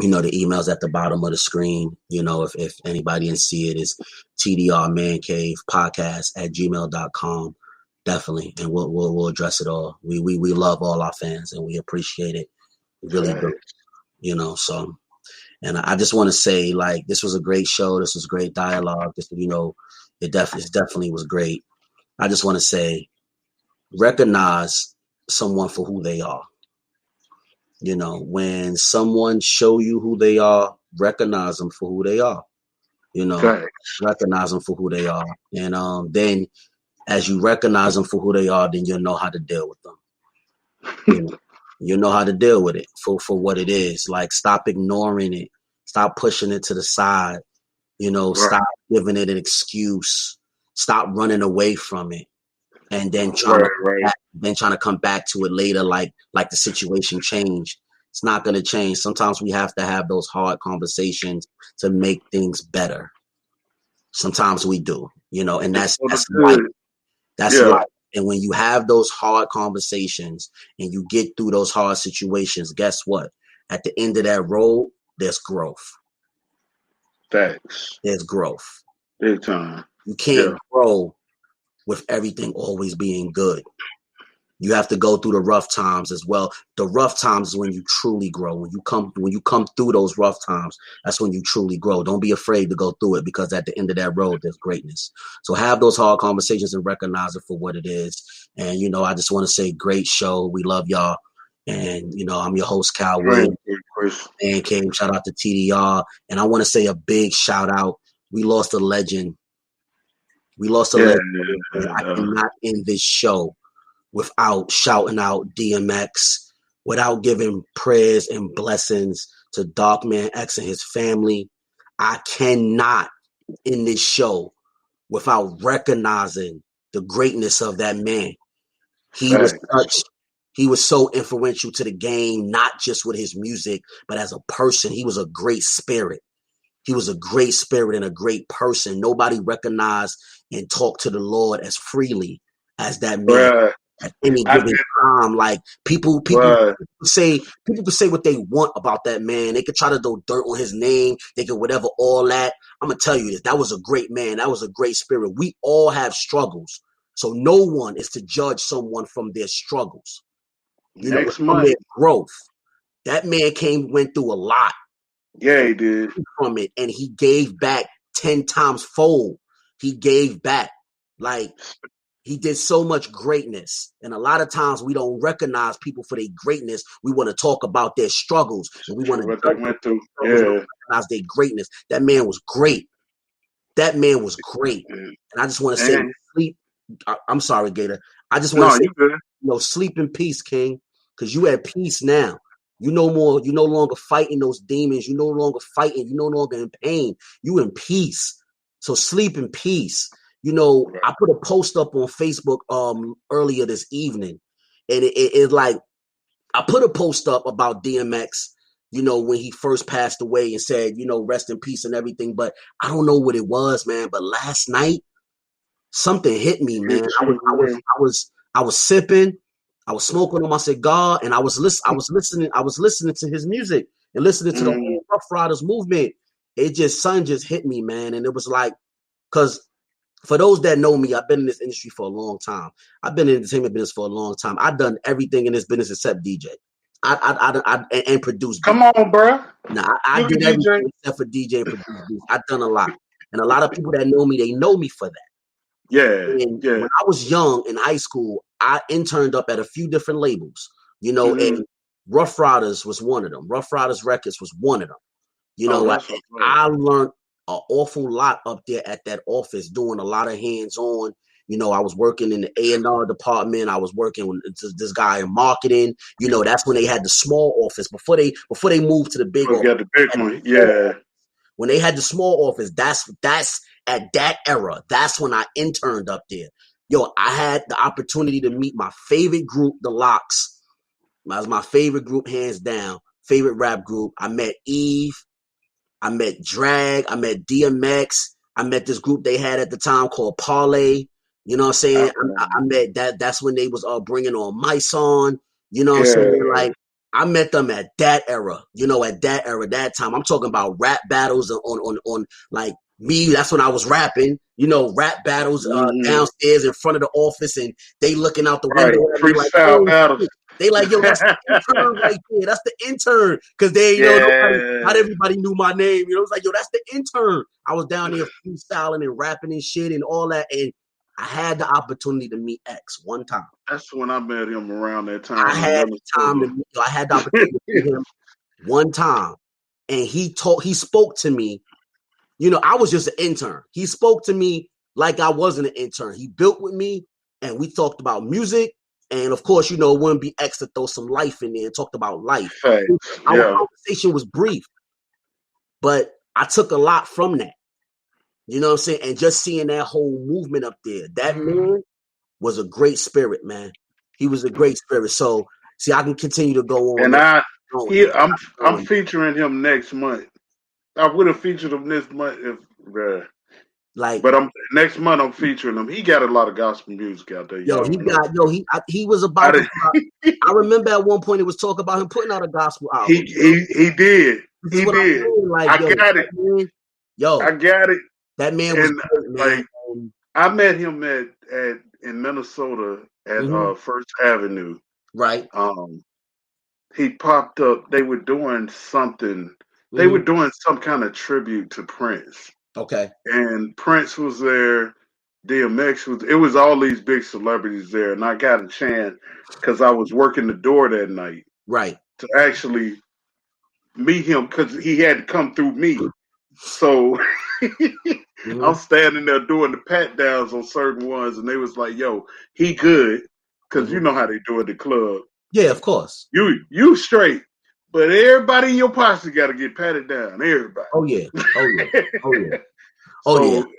you know, the email's at the bottom of the screen. You know, if anybody didn't see it, is tdrmancavepodcast@gmail.com. Definitely. And we'll address it all. We love all our fans and we appreciate it. We really do. You know, so, and I just want to say, like, this was a great show. This was great dialogue. This, you know, it definitely was great. I just want to say, recognize someone for who they are. You know, when someone show you who they are, recognize them for who they are. You know, recognize them for who they are. And then as you recognize them for who they are, then you'll know how to deal with them. You know how to deal with it for what it is. Like, stop ignoring it. Stop pushing it to the side. You know, stop giving it an excuse. Stop running away from it. And then trying to come back to it later, like the situation changed. It's not going to change. Sometimes we have to have those hard conversations to make things better. Sometimes we do, you know, and that's life. That's life. And when you have those hard conversations and you get through those hard situations, guess what? At the end of that road, there's growth. Thanks. There's growth. Big time. You can't grow with everything always being good. You have to go through the rough times as well. The rough times is when you truly grow. When you come through those rough times, that's when you truly grow. Don't be afraid to go through it, because at the end of that road, there's greatness. So have those hard conversations and recognize it for what it is. And, you know, I just want to say, great show. We love y'all. And, you know, I'm your host, Kyle Williams. Man Cave, shout out to TDR. And I want to say a big shout out. We lost a legend. I cannot end this show without shouting out DMX, without giving prayers and blessings to Darkman X and his family. I cannot end this show without recognizing the greatness of that man. He was so influential to the game, not just with his music, but as a person. He was a great spirit. He was a great spirit and a great person. Nobody recognized and talked to the Lord as freely as that man. at any given time. Like people say what they want about that man. They could try to throw dirt on his name. They could whatever, all that. I'm gonna tell you this. That was a great man. That was a great spirit. We all have struggles. So no one is to judge someone from their struggles. From their growth. That man went through a lot. Yeah, he did. From it, and he gave back 10 times fold. He gave back. Like, he did so much greatness. And a lot of times we don't recognize people for their greatness. We want to talk about their struggles. And we want to recognize their greatness. That man was great. That man was great. And I just want to say, sleep. I'm sorry, Gator. I just want to say, sleep in peace, King. Because you at peace now. You no longer fighting those demons. You no longer fighting. You no longer in pain. You in peace. So sleep in peace. I put a post up on Facebook earlier this evening, and it's like I put a post up about DMX, when he first passed away, and said, rest in peace and everything. But I don't know what it was, man. But last night, something hit me, man. I was sipping. I was smoking on my cigar, and I was listening to his music and listening to the whole Rough Riders movement. Something just hit me, man. And it was like, because for those that know me, I've been in this industry for a long time. I've been in the entertainment business for a long time. I've done everything in this business except DJ. I produce. Come on, bro. Nah, I did everything except for DJ and produce. I've done a lot, and a lot of people that know me, they know me for that. And when I was young in high school, I interned up at a few different labels, and Rough Riders was one of them. Rough Riders Records was one of them. I learned an awful lot up there at that office, doing a lot of hands-on. I was working in the A&R department. I was working with this guy in marketing. That's when they had the small office before they moved to the big office. Got the big one, yeah. When they had the small office, that's at that era. That's when I interned up there. I had the opportunity to meet my favorite group, The Lox. That was my favorite group, hands down. Favorite rap group. I met Eve. I met Drag. I met DMX. I met this group they had at the time called Parlay. You know what I'm saying? I met that. That's when they was bringing on Myson. You know what I'm saying? Like, I met them at that era. That time. I'm talking about rap battles on like me. That's when I was rapping. Rap battles downstairs in front of the office, and they looking out the window. Freestyle battles. They like, yo, that's the intern right there. That's the intern. Because not everybody knew my name. It was like, yo, that's the intern. I was down there freestyling and rapping and shit and all that. And I had the opportunity to meet X one time. That's when I met him around that time. I had the opportunity to meet him one time. And he spoke to me. I was just an intern. He spoke to me like I wasn't an intern. He built with me, and we talked about music. And of course, it wouldn't be X to throw some life in there and talked about life. Our conversation was brief, but I took a lot from that. You know what I'm saying? And just seeing that whole movement up there, that man was a great spirit, man. He was a great spirit. So, see, I can continue to go on. And I'm featuring him next month. I would have featured him this month but next month I'm featuring him. He got a lot of gospel music out there. He was about to. I remember at one point it was talk about him putting out a gospel album. He did. He did. I got it. I got it. That man was great, man. Like, I met him in Minnesota at First Avenue. Right. He popped up. They were doing something. They were doing some kind of tribute to Prince. Okay. And Prince was there. DMX was. It was all these big celebrities there, and I got a chance because I was working the door that night. Right. To actually meet him because he had to come through me. So I'm standing there doing the pat downs on certain ones, and they was like, "Yo, he good," because you know how they do at the club. Yeah, of course. You straight. But everybody in your posse got to get patted down. Everybody. Oh yeah.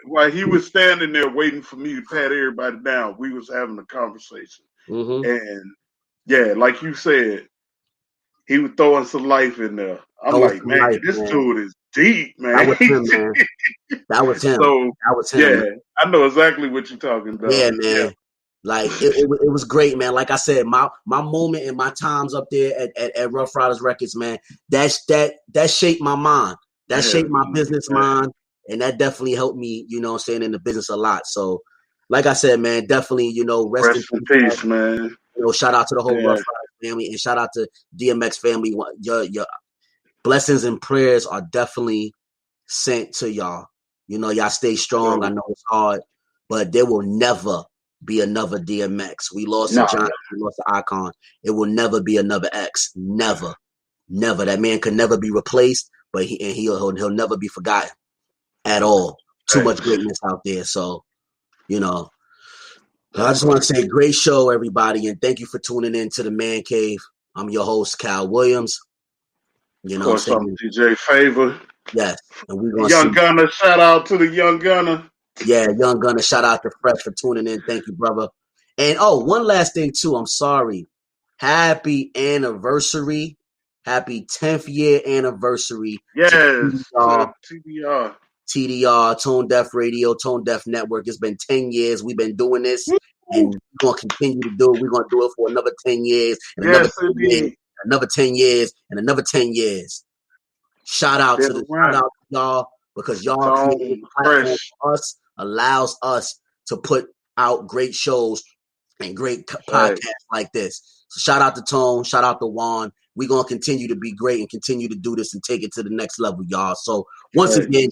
While he was standing there waiting for me to pat everybody down, we was having a conversation. And like you said, he was throwing some life in there. I'm like, man, this dude is deep, man. That was him, man. That was him. So, that was him. Yeah, I know exactly what you're talking about. Yeah, man. Like it was great, man. Like I said, my moment and my times up there at Rough Riders Records, man, that shaped my mind. That shaped my business mind, and that definitely helped me, you know what I'm saying, in the business a lot. So, like I said, man, definitely, you know, rest in peace, man. You know, shout out to the whole Rough Riders family, and shout out to DMX family. Your blessings and prayers are definitely sent to y'all. You know, y'all stay strong. I know it's hard, but there will never be another DMX. We lost a giant, we lost an icon. It will never be another X. Never. That man could never be replaced, but he'll never be forgotten at all. Too much greatness out there. So, you know, I just want to say great show, everybody, and thank you for tuning in to the Man Cave. I'm your host, Cal Williams. You know, of course, I'm DJ Favor. Yes, and we're gonna Young Gunner. Shout out to the Young Gunner. Yeah, Young Gunner. Shout out to Fresh for tuning in. Thank you, brother. And one last thing too. I'm sorry. Happy anniversary. Happy 10th year anniversary. Yes, TDR, Tone Deaf Radio, Tone Deaf Network. It's been 10 years. We've been doing this, and we're gonna continue to do it. We're gonna do it for another 10 years, and another 10 years, another 10 years, and another 10 years. Shout out to y'all, because y'all created a platform for us, allows us to put out great shows and great podcasts like this. So shout out to Tone, shout out to Juan. We're going to continue to be great and continue to do this and take it to the next level, y'all. So once again,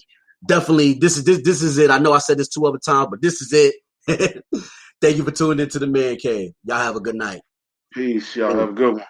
definitely, this is it. I know I said this 2 other times, but this is it. Thank you for tuning into the Man Cave. Y'all have a good night. Peace. Y'all have a good one.